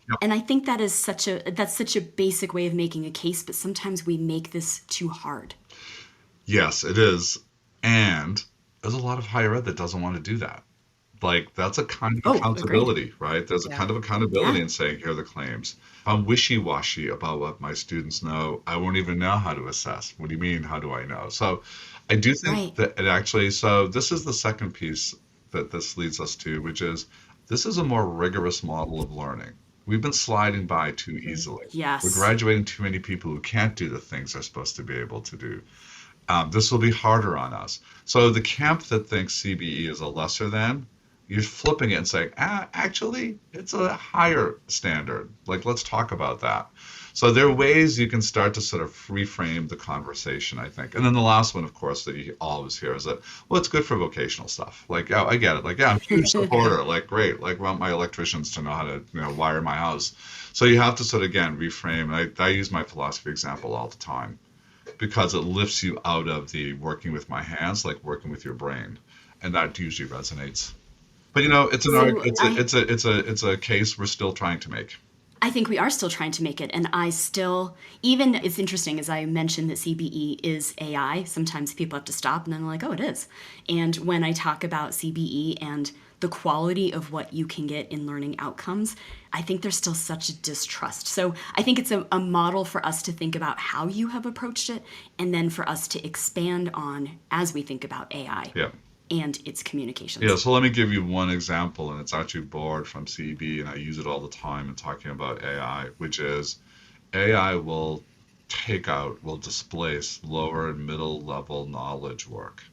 yeah. And I think that's such a basic way of making a case, but sometimes we make this too hard. Yes, it is. And there's a lot of higher ed that doesn't want to do that. Like, that's a kind of Oh, agreed. accountability, right? There's a Yeah. kind of accountability Yeah. in saying, here are the claims. If I'm wishy-washy about what my students know, I won't even know how to assess. What do you mean, how do I know? So I do think Right. that it actually, so this is the second piece that this leads us to, which is this is a more rigorous model of learning. We've been sliding by too easily. We're Yes. graduating too many people who can't do the things they're supposed to be able to do. This will be harder on us. So the camp that thinks CBE is a lesser than, you're flipping it and saying, actually, it's a higher standard. Like, let's talk about that. So there are ways you can start to sort of reframe the conversation, I think. And then the last one, of course, that you always hear is that, well, it's good for vocational stuff. Like, oh, I get it. Like, yeah, I'm a huge supporter. Like, great. Like, I want my electricians to know how to, wire my house. So you have to sort of, again, reframe. And I use my philosophy example all the time because it lifts you out of the working with my hands, like working with your brain, and that usually resonates. But it's an arg- So it's a case we're still trying to make. I think we are still trying to make it. And I still, even it's interesting, as I mentioned that CBE is AI, sometimes people have to stop and then they're like, oh, it is. And when I talk about CBE and the quality of what you can get in learning outcomes, I think there's still such a distrust. So I think it's a model for us to think about how you have approached it, and then for us to expand on as we think about AI Yeah. and its Yeah, communications. so let me give you one example, and it's actually borrowed from CB, and I use it all the time in talking about AI, which is AI will displace lower and middle level knowledge work,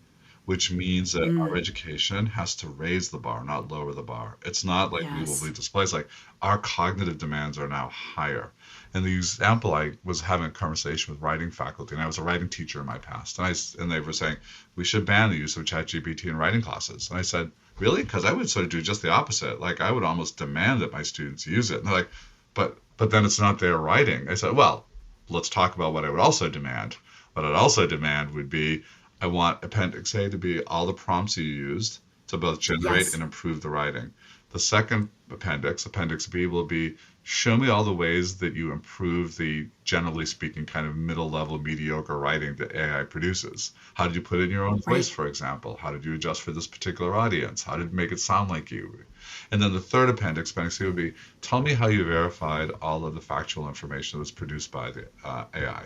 which means that our education has to raise the bar, not lower the bar. It's not like we will Yes. be displaced, like our cognitive demands are now higher. And the example, I was having a conversation with writing faculty, and I was a writing teacher in my past, and they were saying we should ban the use of ChatGPT in writing classes. And I said, really? Because I would sort of do just the opposite. Like I would almost demand that my students use it. And they're like, but then it's not their writing. I said, well, let's talk about what I would also demand. What I'd also demand would be I want Appendix A to be all the prompts you used to both generate Yes. and improve the writing. The second Appendix B, will be show me all the ways that you improve the, generally speaking, kind of middle level mediocre writing that AI produces. How did you put it in your own voice, Right. for example? How did you adjust for this particular audience? How did you make it sound like you? And then the third Appendix C, would be tell me how you verified all of the factual information that was produced by the AI.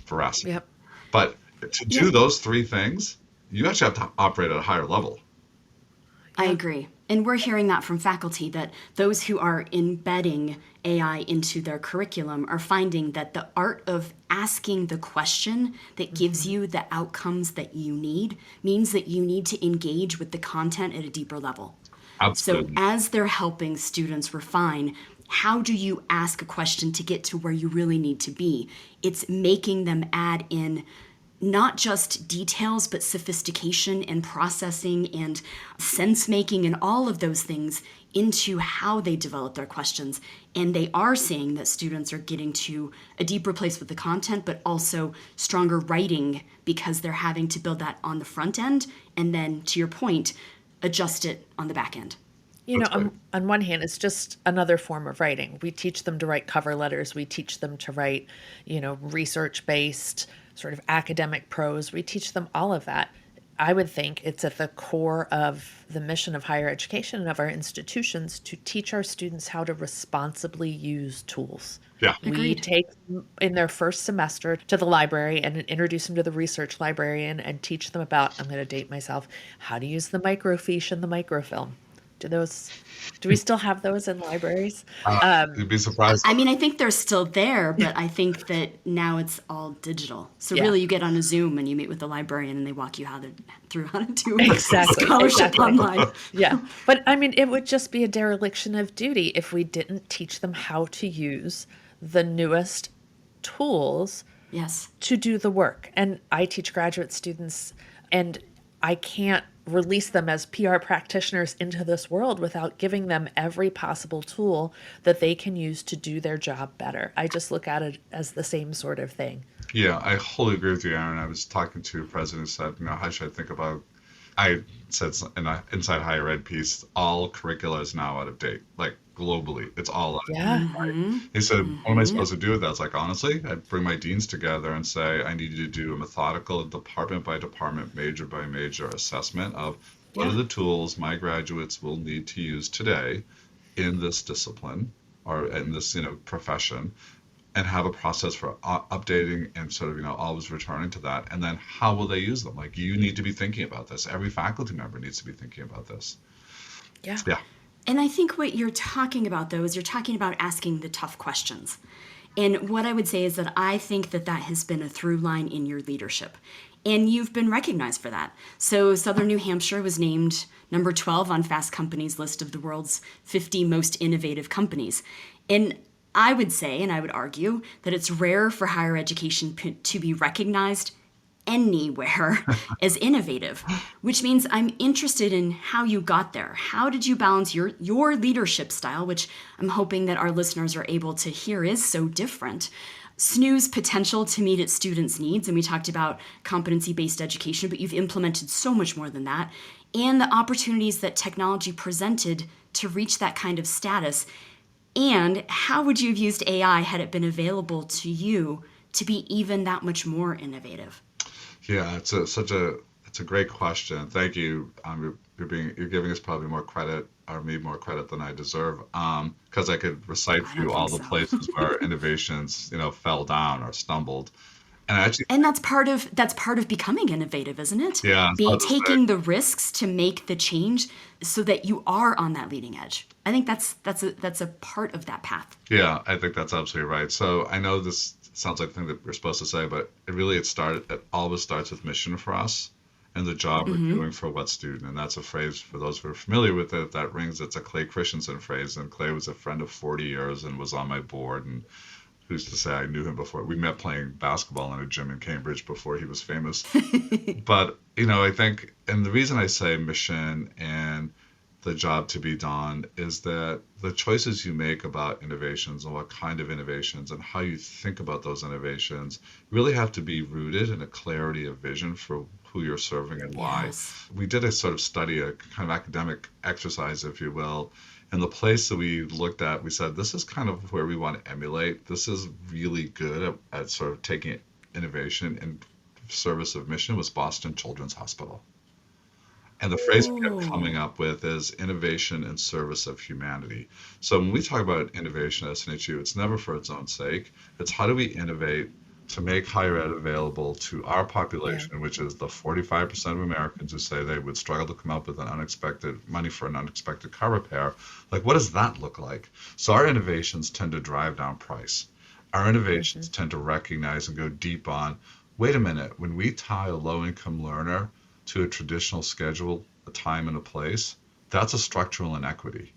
Veracity. Yep. But to Yeah. do those three things, you actually have to operate at a higher level. I Yeah. agree. And we're hearing that from faculty that those who are embedding AI into their curriculum are finding that the art of asking the question that gives you the outcomes that you need means that you need to engage with the content at a deeper level. So, Absolutely. as they're helping students refine, how do you ask a question to get to where you really need to be? It's making them add in not just details, but sophistication and processing and sense making and all of those things into how they develop their questions. And they are seeing that students are getting to a deeper place with the content, but also stronger writing because they're having to build that on the front end. And then, to your point, adjust it on the back end. That's right. On one hand, it's just another form of writing. We teach them to write cover letters. We teach them to write, research-based, sort of academic prose. We teach them all of that. I would think it's at the core of the mission of higher education and of our institutions to teach our students how to responsibly use tools. Yeah. We Agreed. take them in their first semester to the library and introduce them to the research librarian and teach them about, I'm going to date myself, how to use the microfiche and the microfilm. Do we still have those in libraries? You'd be surprised. I mean, I think they're still there, but I think that now it's all digital. So Yeah. really, you get on a Zoom and you meet with the librarian and they walk you through how to do Exactly, scholarship exactly. online. Yeah. But I mean, it would just be a dereliction of duty if we didn't teach them how to use the newest tools Yes. to do the work. And I teach graduate students, and I can't release them as PR practitioners into this world without giving them every possible tool that they can use to do their job better. I just look at it as the same sort of thing. Yeah, I wholly agree with you, Erin. I was talking to a president who said, how should I think about, I said in an Inside Higher Ed piece, all curricula is now out of date, like globally. It's all out of date. Yeah. He said, what am I supposed to do with that? I was like, honestly, I'd bring my deans together and say, I need you to do a methodical department by department, major by major assessment of what are the tools my graduates will need to use today in this discipline or in this, profession, and have a process for updating and sort of, always returning to that. And then how will they use them? Like, you need to be thinking about this. Every faculty member needs to be thinking about this. Yeah. Yeah. And I think what you're talking about, though, is you're talking about asking the tough questions. And what I would say is that I think that has been a through line in your leadership. And you've been recognized for that. So Southern New Hampshire was named number 12 on Fast Company's list of the world's 50 most innovative companies. And I would say, and I would argue, that it's rare for higher education to be recognized anywhere as innovative, which means I'm interested in how you got there. How did you balance your leadership style, which I'm hoping that our listeners are able to hear is so different, SNU's potential to meet its students' needs, and we talked about competency-based education, but you've implemented so much more than that, and the opportunities that technology presented to reach that kind of status. And how would you have used AI had it been available to you to be even that much more innovative? Yeah, it's a great question. Thank you. You're giving us probably more credit, or me more credit than I deserve, because I could recite for you all the places where innovations, fell down or stumbled. And that's part of becoming innovative, isn't it? Yeah, Taking the risks to make the change so that you are on that leading edge. I think that's a part of that path. Yeah, I think that's absolutely right. So I know this sounds like the thing that we're supposed to say, but it always starts with mission for us and the job we're doing for what student. And that's a phrase for those who are familiar with it that rings. It's a Clay Christensen phrase. And Clay was a friend of 40 years and was on my board. And who's to say I knew him before? We met playing basketball in a gym in Cambridge before he was famous. But, I think, and the reason I say mission and the job to be done is that the choices you make about innovations and what kind of innovations and how you think about those innovations really have to be rooted in a clarity of vision for who you're serving and why. Yes. We did a sort of study, a kind of academic exercise, if you will. And the place that we looked at, we said, this is kind of where we want to emulate. This is really good at sort of taking innovation in service of mission was Boston Children's Hospital. And the phrase we kept coming up with is innovation in service of humanity. So when we talk about innovation at SNHU, it's never for its own sake. It's how do we innovate to make higher ed available to our population, which is the 45% of Americans who say they would struggle to come up with money for an unexpected car repair. Like, what does that look like? So our innovations tend to drive down price. Our innovations tend to recognize and go deep on, wait a minute, when we tie a low-income learner to a traditional schedule, a time and a place, that's a structural inequity.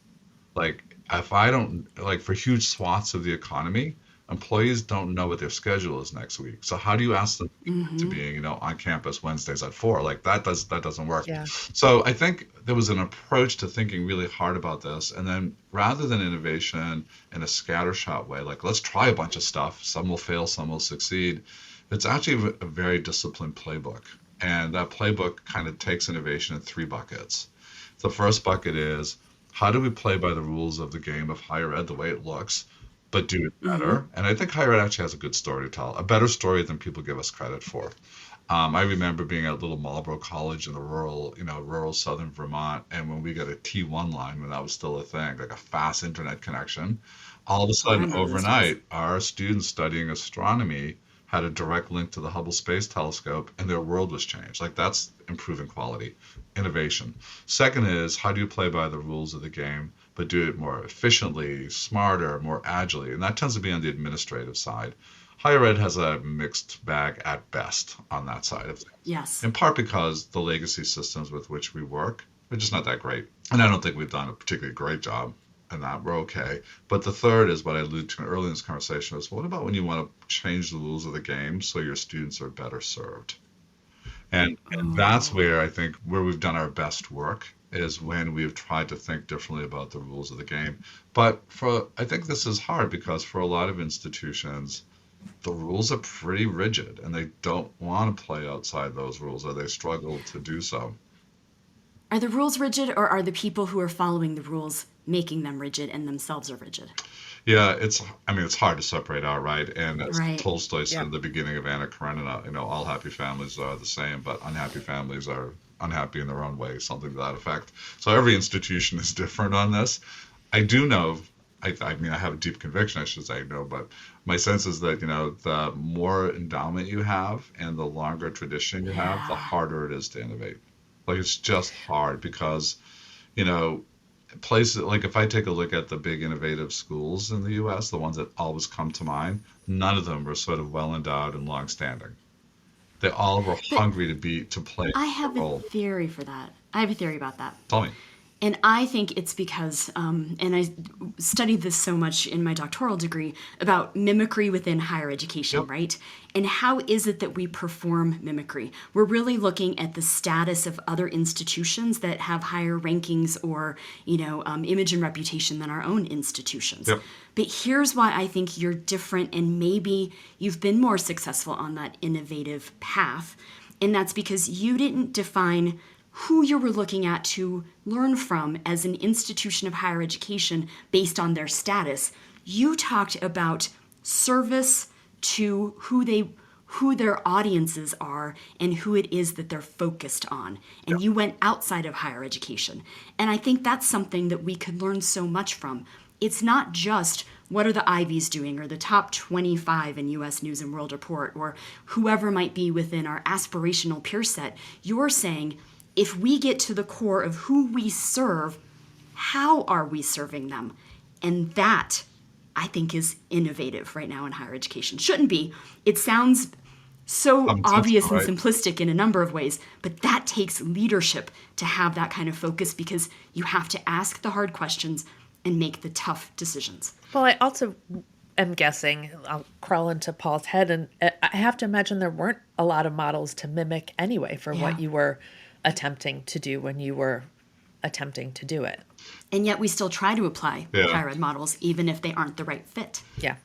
Like, if I don't, like for huge swaths of the economy, employees don't know what their schedule is next week. So how do you ask them to be, on campus Wednesdays at 4? Like that doesn't work. Yeah. So I think there was an approach to thinking really hard about this. And then rather than innovation in a scattershot way, like let's try a bunch of stuff, some will fail, some will succeed. It's actually a very disciplined playbook. And that playbook kind of takes innovation in 3 buckets. The first bucket is, how do we play by the rules of the game of higher ed the way it looks, but do it better? And I think higher ed actually has a good story to tell, a better story than people give us credit for. I remember being at little Marlborough College in the rural southern Vermont, and when we got a T1 line, when that was still a thing, like a fast internet connection, all of a Oh, I sudden remember those days. overnight, our students studying astronomy had a direct link to the Hubble Space Telescope, and their world was changed. Like that's improving quality, innovation. Second is how do you play by the rules of the game, but do it more efficiently, smarter, more agilely, and that tends to be on the administrative side. Higher ed has a mixed bag at best on that side of things, Yes. in part because the legacy systems with which we work are just not that great. And I don't think we've done a particularly great job in that. We're okay. But the third is what I alluded to earlier in this conversation is what about when you want to change the rules of the game so your students are better served? And that's Oh, where I think where we've done our best work is when we've tried to think differently about the rules of the game. But for I think this is hard because for a lot of institutions, the rules are pretty rigid and they don't want to play outside those rules or they struggle to do so. are the rules rigid, or are the people who are following the rules making them rigid and themselves are rigid? Yeah, I mean, it's hard to separate out, right? And as Right. Tolstoy said Yeah. at the beginning of Anna Karenina, all happy families are the same, but unhappy families are unhappy in their own way, something to that effect. So every institution is different on this. I do know, I mean, I have a deep conviction, I should say, no, but my sense is that, the more endowment you have and the longer tradition you have, the Yeah. harder it is to innovate. Like it's just hard because, you know, places like if I take a look at the big innovative schools in the US, the ones that always come to mind, none of them were sort of well endowed and long standing. They all were But hungry to play I a have a role. theory for that. I have a theory about that. Tell me. And I think it's because, and I studied this so much in my doctoral degree about mimicry within higher education, Yep. right? And how is it that we perform mimicry? We're really looking at the status of other institutions that have higher rankings or, image and reputation than our own institutions. Yep. But here's why I think you're different, and maybe you've been more successful on that innovative path. And that's because you didn't define who you were looking at to learn from as an institution of higher education based on their status. You talked about service to who their audiences are and who it is that they're focused on. Yeah. And you went outside of higher education. And I think that's something that we could learn so much from. It's not just what are the Ivies doing or the top 25 in US News and World Report or whoever might be within our aspirational peer set. You're saying if we get to the core of who we serve, how are we serving them? And that, I think, is innovative right now in higher education. Shouldn't be. It sounds so obvious Right? and simplistic in a number of ways, but that takes leadership to have that kind of focus because you have to ask the hard questions and make the tough decisions. Well, I also am guessing, I'll crawl into Paul's head, and I have to imagine there weren't a lot of models to mimic anyway for Yeah. what you were attempting to do when you were attempting to do it. And yet we still try to apply Yeah. higher ed models, even if they aren't the right fit. Yeah.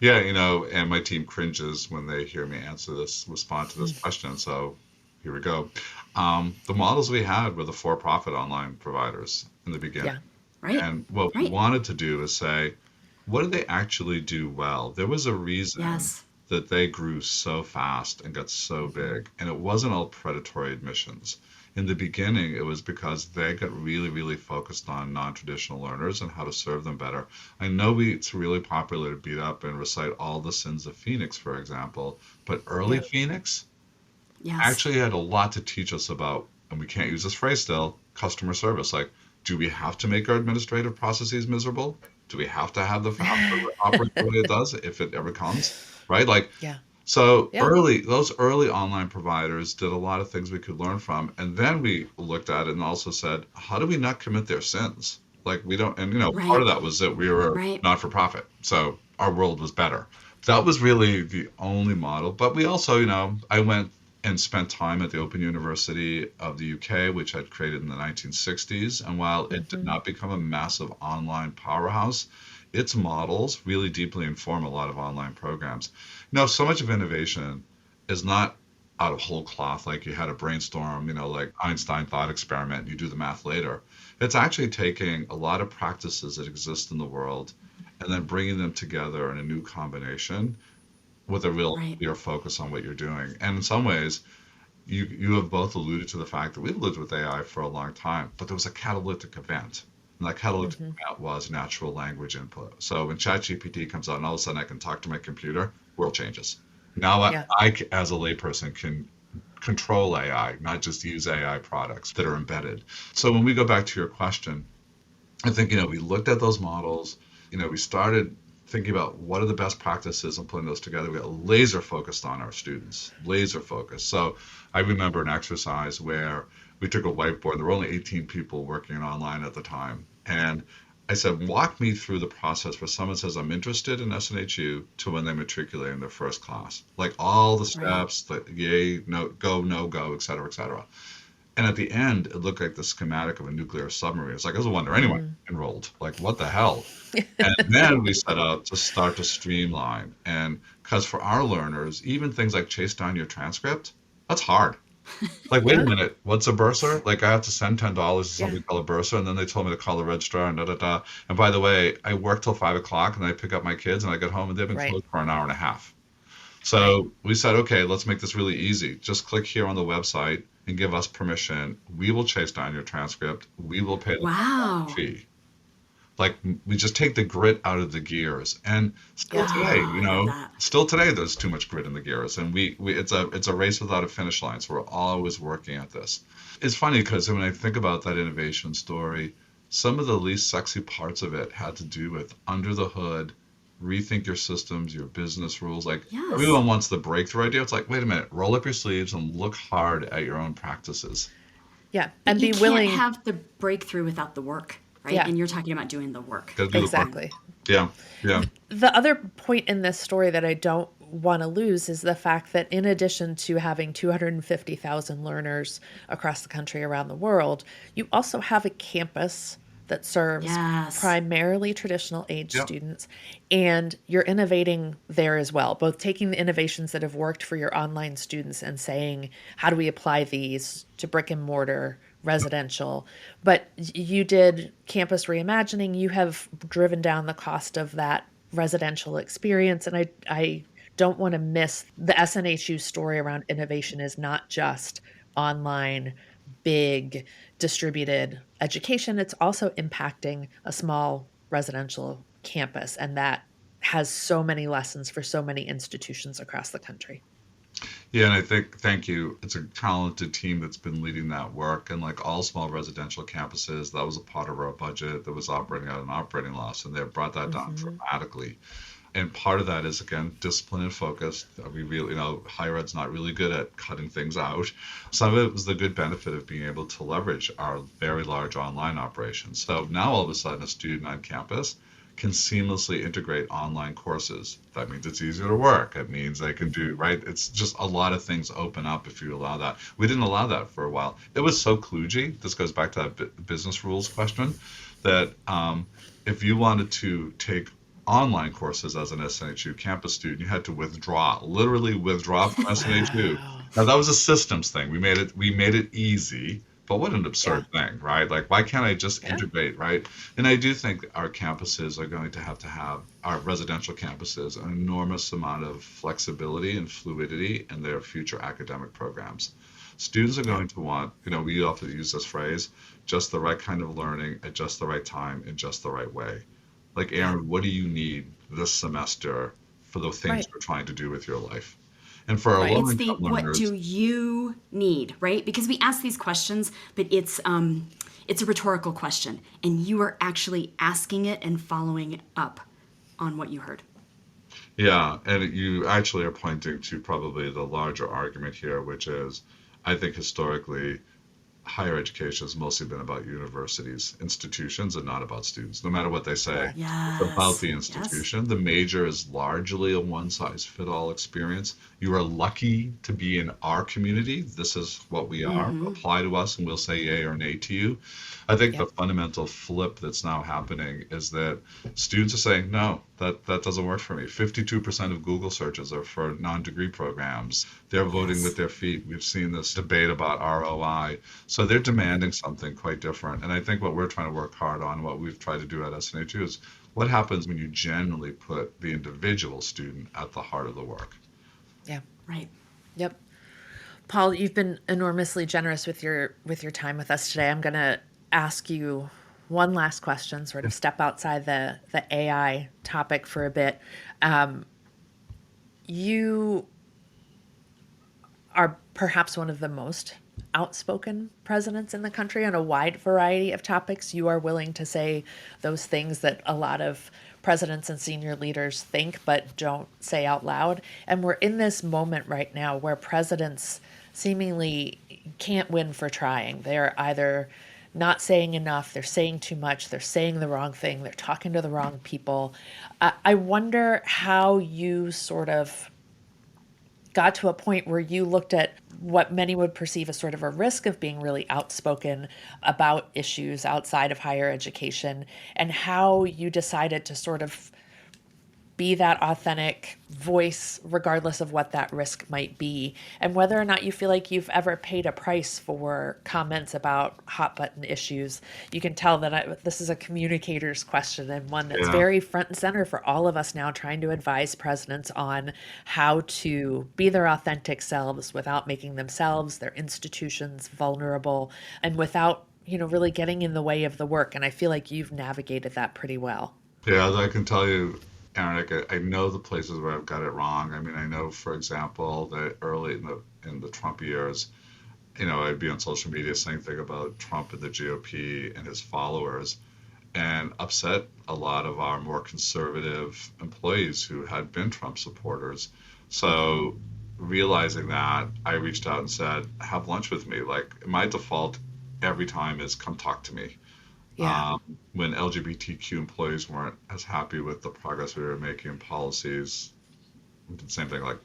Yeah, and my team cringes when they hear me respond to this question. So here we go. The models we had were the for-profit online providers in the beginning. Yeah. Right? And what we Right. wanted to do is say, what did they actually do well? There was a reason Yes. that they grew so fast and got so big, and it wasn't all predatory admissions. In the beginning, it was because they got really, really focused on non-traditional learners and how to serve them better. I know it's really popular to beat up and recite all the sins of Phoenix, for example, but early Yeah. Phoenix Yes. actually had a lot to teach us about, and we can't use this phrase still, customer service. Like, do we have to make our administrative processes miserable? Do we have to have the founder operate the way it does if it ever comes? Right? Like, Yeah. so Yeah. those early online providers did a lot of things we could learn from. And then we looked at it and also said, how do we not commit their sins? Like we don't, and part Right. of that was that we were Right. not for profit. So our world was better. That was really the only model. But we also, I went and spent time at the Open University of the UK, which I'd created in the 1960s. And while it did not become a massive online powerhouse, its models really deeply inform a lot of online programs. So much of innovation is not out of whole cloth, like you had a brainstorm, like Einstein thought experiment, and you do the math later. It's actually taking a lot of practices that exist in the world and then bringing them together in a new combination with a real Right. clear focus on what you're doing. And in some ways, you have both alluded to the fact that we've lived with AI for a long time, but there was a catalytic event. And that catalytic event was natural language input. So when ChatGPT comes out and all of a sudden I can talk to my computer, world changes. Now Yeah. as a layperson, can control AI, not just use AI products that are embedded. So when we go back to your question, I think, we looked at those models, we started thinking about what are the best practices and putting those together. We got laser focused on our students, laser focused. So I remember an exercise where we took a whiteboard. There were only 18 people working online at the time. And I said, walk me through the process where someone says, I'm interested in SNHU to when they matriculate in their first class. Like all the steps, the yay, no go, et cetera, et cetera. And at the end, it looked like the schematic of a nuclear submarine. It's like, I was wondering, anyone enrolled? Like, what the hell? And then we set out to start to streamline. And because for our learners, even things like chase down your transcript, that's hard. Like, wait a minute, what's a bursar? Like, I have to send $10 to somebody called a bursar, and then they told me to call the registrar and da-da-da. And by the way, I work till 5 o'clock, and I pick up my kids, and I get home, and they've been closed for an hour and a half. So we said, okay, let's make this really easy. Just click here on the website and give us permission. We will chase down your transcript. We will pay the fee. Like, we just take the grit out of the gears. And still today, there's too much grit in the gears. And it's a race without a finish line. So we're always working at this. It's funny because when I think about that innovation story, some of the least sexy parts of it had to do with under the hood, rethink your systems, your business rules. Like, everyone wants the breakthrough idea. It's like, wait a minute, roll up your sleeves and look hard at your own practices. Yeah. But And you be willing. can't have the breakthrough without the work, right? Yeah. And you're talking about doing the work. Exactly. Yeah. The other point in this story that I don't want to lose is the fact that in addition to having 250,000 learners across the country around the world, you also have a campus that serves primarily traditional age students, and you're innovating there as well, both taking the innovations that have worked for your online students and saying, how do we apply these to brick and mortar residential? But you did campus reimagining. You have driven down the cost of that residential experience, and I don't want to miss the SNHU story around innovation is not just online, big, distributed education. It's also impacting a small residential campus, and that has so many lessons for so many institutions across the country. Yeah, and I think, thank you. It's a talented team that's been leading that work. And like all small residential campuses, that was a part of our budget that was operating at an operating loss, and they've brought that down dramatically. And part of that is, again, discipline and focus. We really, higher ed's not really good at cutting things out. Some of it was the good benefit of being able to leverage our very large online operations. So now all of a sudden a student on campus can seamlessly integrate online courses. That means it's easier to work. It means they can do, right? It's just a lot of things open up if you allow that. We didn't allow that for a while. It was so kludgy. This goes back to that business rules question, that if you wanted to take online courses as an SNHU campus student, you had to literally withdraw from SNHU. Now that was a systems thing. We made it easy, but what an absurd thing, right? Like, why can't I just integrate, right? And I do think our campuses are going to have our residential campuses, an enormous amount of flexibility and fluidity in their future academic programs. Students are going to want, we often use this phrase, just the right kind of learning at just the right time in just the right way. Like, Erin, what do you need this semester for the things you're trying to do with your life? And for our low-income learners, what do you need, right? Because we ask these questions, but it's a rhetorical question, and you are actually asking it and following up on what you heard. Yeah, and you actually are pointing to probably the larger argument here, which is, I think historically, higher education has mostly been about universities, institutions, and not about students. No matter what they say, it's about the institution. The major is largely a one-size-fits-all experience. You are lucky to be in our community. This is what we are. Apply to us, and we'll say yay or nay to you. I think the fundamental flip that's now happening is that students are saying, no, that doesn't work for me. 52% of Google searches are for non-degree programs. They're voting with their feet. We've seen this debate about ROI. So they're demanding something quite different. And I think what we're trying to work hard on, what we've tried to do at SNHU, is what happens when you genuinely put the individual student at the heart of the work. Yeah. Right. Yep. Paul, you've been enormously generous with your time with us today. I'm going to ask you one last question, sort of step outside the AI topic for a bit. You are perhaps one of the most outspoken presidents in the country on a wide variety of topics. You are willing to say those things that a lot of presidents and senior leaders think but don't say out loud. And we're in this moment right now where presidents seemingly can't win for trying. They're either not saying enough, they're saying too much, they're saying the wrong thing, they're talking to the wrong people. I wonder how you sort of got to a point where you looked at what many would perceive as sort of a risk of being really outspoken about issues outside of higher education, and how you decided to sort of be that authentic voice, regardless of what that risk might be, and whether or not you feel like you've ever paid a price for comments about hot button issues. You can tell that this is a communicator's question, and one that's very front and center for all of us now, trying to advise presidents on how to be their authentic selves without making themselves, their institutions, vulnerable, and without, really getting in the way of the work. And I feel like you've navigated that pretty well. Yeah, I can tell you, Erin, I know the places where I've got it wrong. I mean, I know, for example, that early in the Trump years, I'd be on social media saying things about Trump and the GOP and his followers, and upset a lot of our more conservative employees who had been Trump supporters. So realizing that, I reached out and said, have lunch with me. Like, my default every time is come talk to me. Yeah. When LGBTQ employees weren't as happy with the progress we were making in policies, we did the same thing, like,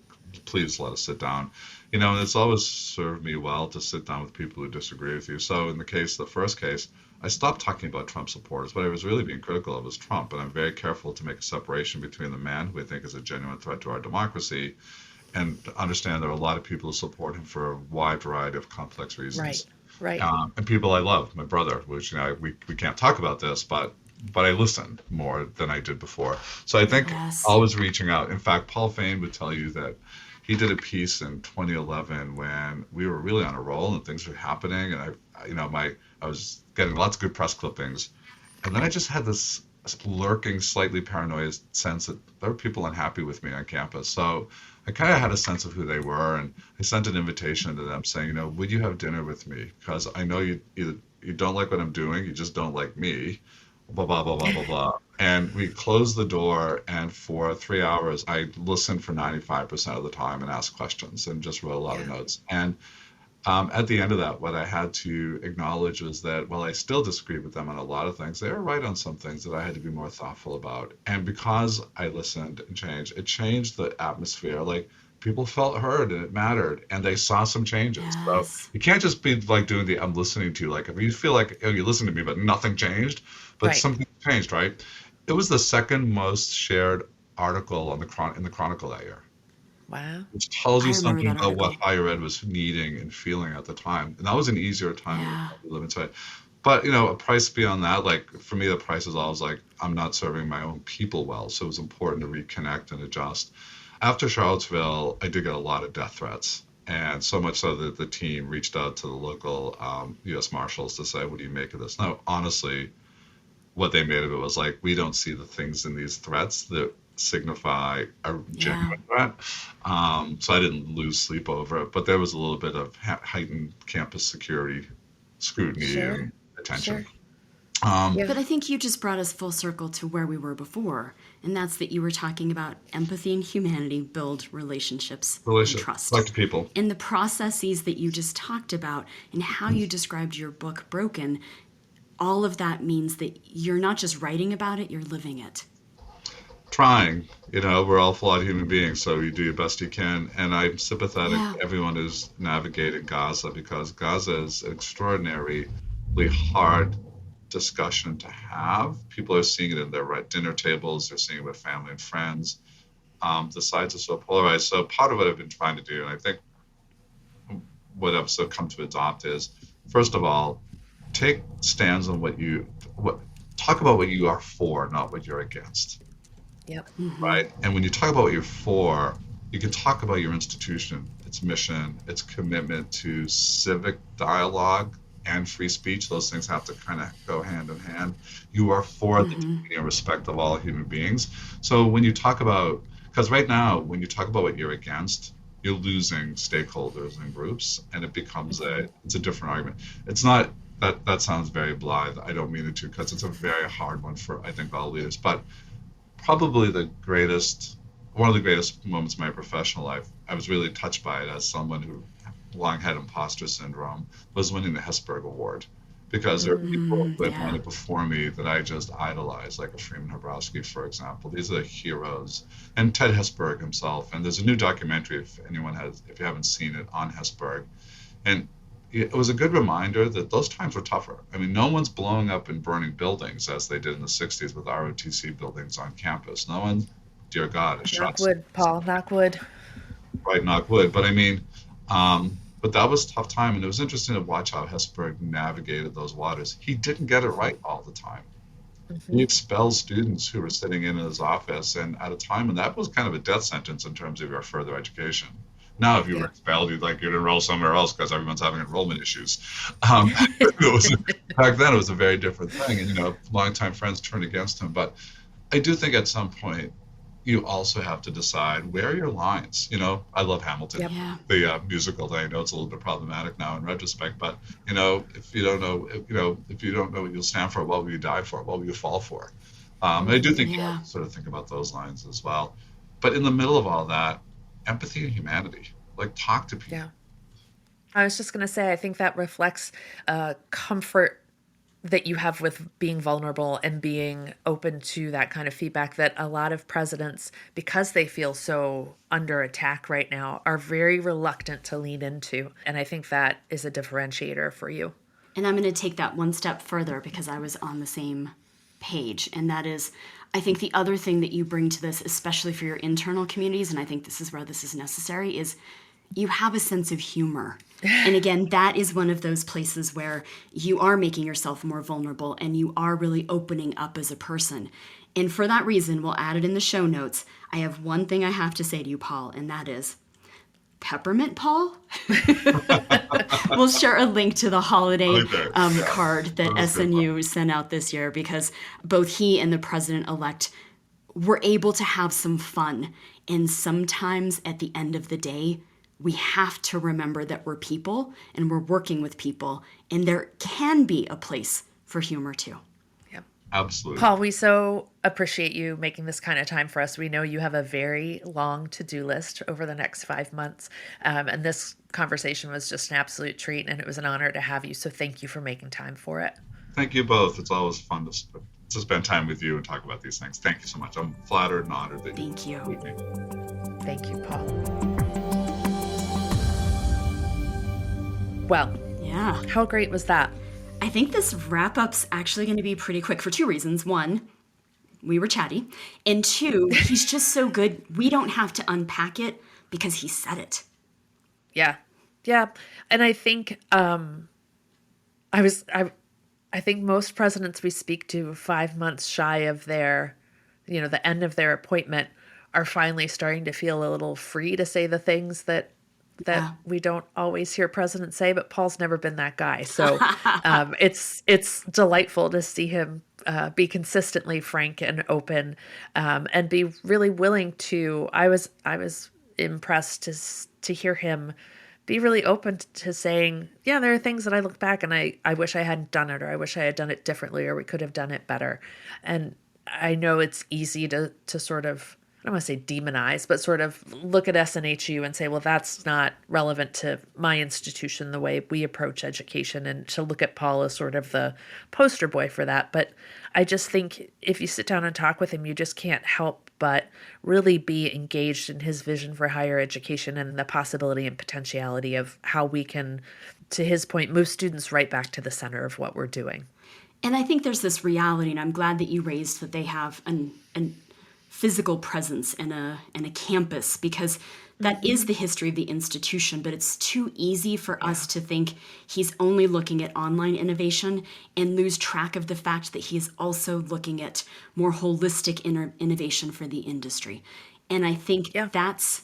please let us sit down. And it's always served me well to sit down with people who disagree with you. So in the first case, I stopped talking about Trump supporters. What I was really being critical of was Trump. And I'm very careful to make a separation between the man who I think is a genuine threat to our democracy, and understand there are a lot of people who support him for a wide variety of complex reasons. Right. And people I love, my brother, which we can't talk about this, but I listen more than I did before. So I think always reaching out. In fact, Paul Fain would tell you that he did a piece in 2011 when we were really on a roll and things were happening, and I was getting lots of good press clippings, and then I just had this lurking, slightly paranoid sense that there were people unhappy with me on campus. So I kind of had a sense of who they were, and I sent an invitation to them saying, would you have dinner with me? Because I know you don't like what I'm doing, you just don't like me, blah, blah, blah, blah, blah, blah. And we closed the door, and for 3 hours, I listened for 95% of the time and asked questions and just wrote a lot of notes. And at the end of that, what I had to acknowledge was that while I still disagreed with them on a lot of things, they were right on some things that I had to be more thoughtful about. And because I listened and changed, it changed the atmosphere. Like, people felt heard and it mattered, and they saw some changes. So you can't just be like doing the I'm listening to you. Like, if you feel like, you listen to me, but nothing changed, but something changed, right? It was the second most shared article in the Chronicle that year. Wow. Which tells you something about what higher ed was needing and feeling at the time. And that was an easier time to live inside. But, a price beyond that, like, for me, the price is always like, I'm not serving my own people well. So it was important to reconnect and adjust. After Charlottesville, I did get a lot of death threats. And so much so that the team reached out to the local U.S. Marshals to say, what do you make of this? Now, honestly, what they made of it was like, we don't see the things in these threats that signify a genuine threat. So I didn't lose sleep over it, but there was a little bit of heightened campus security scrutiny and attention. But I think you just brought us full circle to where we were before, and that's that you were talking about empathy and humanity build relationships and trust. Like to people. And the processes that you just talked about and how you described your book, Broken, all of that means that you're not just writing about it, you're living it. Trying, we're all flawed human beings, so you do your best you can. And I'm sympathetic to everyone who's navigated Gaza, because Gaza is an extraordinarily hard discussion to have. People are seeing it in their dinner tables, they're seeing it with family and friends. The sides are so polarized. So part of what I've been trying to do, and I think what I've so come to adopt is, first of all, take stands on talk about what you are for, not what you're against. Yep. Right. And when you talk about what you're for, you can talk about your institution its mission, its commitment to civic dialogue and free speech. Those things have to kind of go hand in hand. You are for the dignity and respect of all human beings. So when you talk about, because right now, when you talk about what you're against, you're losing stakeholders and groups, and it becomes it's a different argument. It's not that sounds very blithe. I don't mean it to, because it's a very hard one for, I think, all leaders. But probably one of the greatest moments of my professional life, I was really touched by it as someone who long had imposter syndrome, was winning the Hesburgh Award. Because there are people that won it before me that I just idolized, like a Freeman Hrabowski, for example. These are the heroes. And Ted Hesburgh himself. And there's a new documentary, if you haven't seen it, on Hesburgh. And it was a good reminder that those times were tougher. I mean, no one's blowing up and burning buildings as they did in the 60s with ROTC buildings on campus. No one, dear God, has shot. Knock wood, Paul, knock wood. Right, knock wood. But I mean, but that was a tough time, and it was interesting to watch how Hesburgh navigated those waters. He didn't get it right all the time. He expelled students who were sitting in his office, and at a time when that was kind of a death sentence in terms of your further education. Now, if you were expelled, you'd enroll somewhere else because everyone's having enrollment issues. Back then, it was a very different thing, and longtime friends turned against him. But I do think at some point, you also have to decide, where are your lines. I love Hamilton, the musical. I know it's a little bit problematic now in retrospect, but if you don't know, if you don't know what you'll stand for, what will you die for? What will you fall for? And I do think you have to sort of think about those lines as well. But in the middle of all that, empathy and humanity, talk to people. Yeah. I was just going to say, I think that reflects comfort that you have with being vulnerable and being open to that kind of feedback that a lot of presidents, because they feel so under attack right now, are very reluctant to lean into. And I think that is a differentiator for you. And I'm going to take that one step further, because I was on the same page. And that is, I think the other thing that you bring to this, especially for your internal communities, and I think this is where this is necessary, is you have a sense of humor. And again, that is one of those places where you are making yourself more vulnerable and you are really opening up as a person. And for that reason, we'll add it in the show notes. I have one thing I have to say to you, Paul, and that is Peppermint Paul. We'll share a link to the holiday card that SNU sent out this year, because both he and the president-elect were able to have some fun. And sometimes at the end of the day, we have to remember that we're people and we're working with people, and there can be a place for humor too. Yep. Absolutely. Paul, we so appreciate you making this kind of time for us. We know you have a very long to-do list over the next 5 months, and this conversation was just an absolute treat, and it was an honor to have you. So thank you for making time for it. Thank you both. It's always fun to spend time with you and talk about these things. Thank you so much. I'm flattered and honored that Thank you. With me. Thank you, Paul. Well, yeah. How great was that? I think this wrap-up's actually going to be pretty quick for two reasons. One, we were chatty. And two, he's just so good, we don't have to unpack it because he said it. Yeah. Yeah. And I think I think most presidents we speak to 5 months shy of their, the end of their appointment are finally starting to feel a little free to say the things that we don't always hear presidents say, but Paul's never been that guy. So it's delightful to see him be consistently frank and open, and be really willing to. I was impressed to hear him be really open to saying, yeah, there are things that I look back and I wish I hadn't done it, or I wish I had done it differently, or we could have done it better. And I know it's easy to sort of, I don't want to say demonize, but sort of look at SNHU and say, well, that's not relevant to my institution, the way we approach education, and to look at Paul as sort of the poster boy for that. But I just think if you sit down and talk with him, you just can't help but really be engaged in his vision for higher education and the possibility and potentiality of how we can, to his point, move students right back to the center of what we're doing. And I think there's this reality, and I'm glad that you raised that they have an physical presence and a campus, because that is the history of the institution. But it's too easy for us to think he's only looking at online innovation and lose track of the fact that he is also looking at more holistic innovation for the industry. And I think that's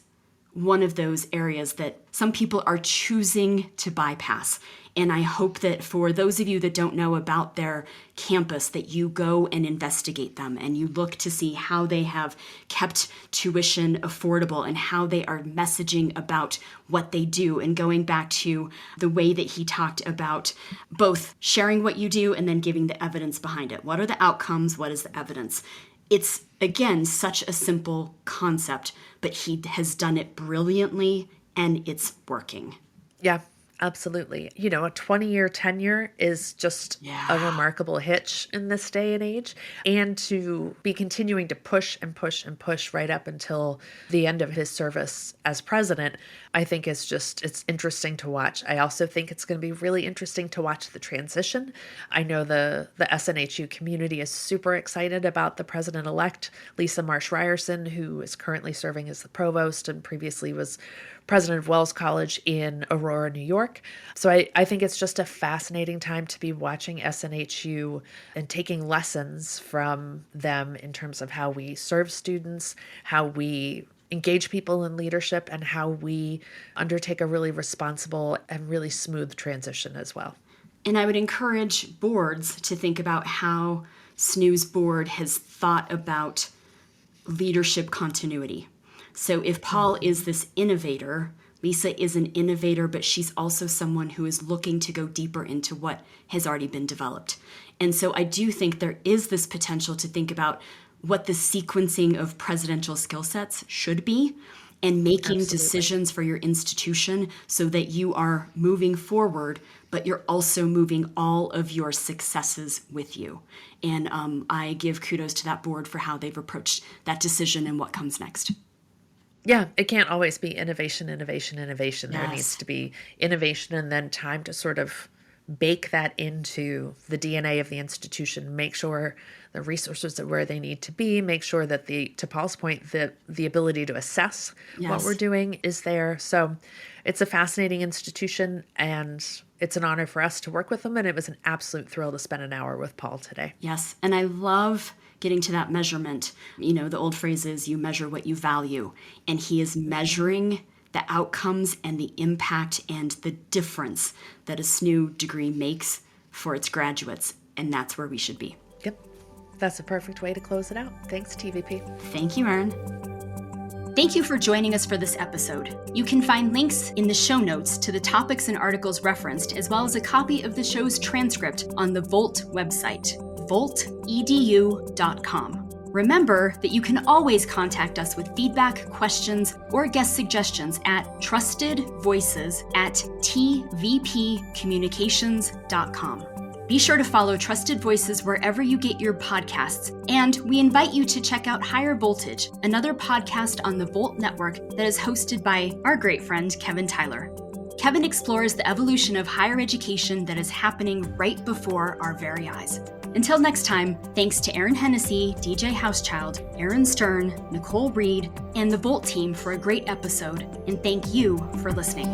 one of those areas that some people are choosing to bypass. And I hope that for those of you that don't know about their campus, that you go and investigate them and you look to see how they have kept tuition affordable and how they are messaging about what they do. And going back to the way that he talked about both sharing what you do and then giving the evidence behind it. What are the outcomes? What is the evidence? It's, again, such a simple concept, but he has done it brilliantly and it's working. Yeah, absolutely. A 20-year tenure is just a remarkable hitch in this day and age. And to be continuing to push and push and push right up until the end of his service as president, I think it's interesting to watch. I also think it's going to be really interesting to watch the transition. I know the SNHU community is super excited about the president-elect, Lisa Marsh Ryerson, who is currently serving as the provost and previously was president of Wells College in Aurora, New York. So I think it's just a fascinating time to be watching SNHU and taking lessons from them in terms of how we serve students, how we engage people in leadership, and how we undertake a really responsible and really smooth transition as well. And I would encourage boards to think about how SNU's board has thought about leadership continuity. So if Paul is this innovator, Lisa is an innovator, but she's also someone who is looking to go deeper into what has already been developed. And so I do think there is this potential to think about what the sequencing of presidential skill sets should be and making decisions for your institution so that you are moving forward, but you're also moving all of your successes with you. And I give kudos to that board for how they've approached that decision and what comes next. Yeah, it can't always be innovation, innovation, innovation. Yes. There needs to be innovation and then time to sort of bake that into the DNA of the institution, make sure the resources are where they need to be, make sure that to Paul's point, the ability to assess what we're doing is there. So it's a fascinating institution and it's an honor for us to work with them. And it was an absolute thrill to spend an hour with Paul today. Yes. And I love getting to that measurement. The old phrase is you measure what you value. And he is measuring the outcomes and the impact and the difference that a SNU degree makes for its graduates. And that's where we should be. Yep. That's a perfect way to close it out. Thanks, TVP. Thank you, Erin. Thank you for joining us for this episode. You can find links in the show notes to the topics and articles referenced, as well as a copy of the show's transcript on the Volt website, voltedu.com. Remember that you can always contact us with feedback, questions, or guest suggestions at trustedvoices@tvpcommunications.com. Be sure to follow Trusted Voices wherever you get your podcasts, and we invite you to check out Higher Voltage, another podcast on the Volt Network that is hosted by our great friend Kevin Tyler. Kevin explores the evolution of higher education that is happening right before our very eyes. Until next time, thanks to Erin Hennessy, DJ Housechild, Aaron Stern, Nicole Reed, and the Volt team for a great episode, and thank you for listening.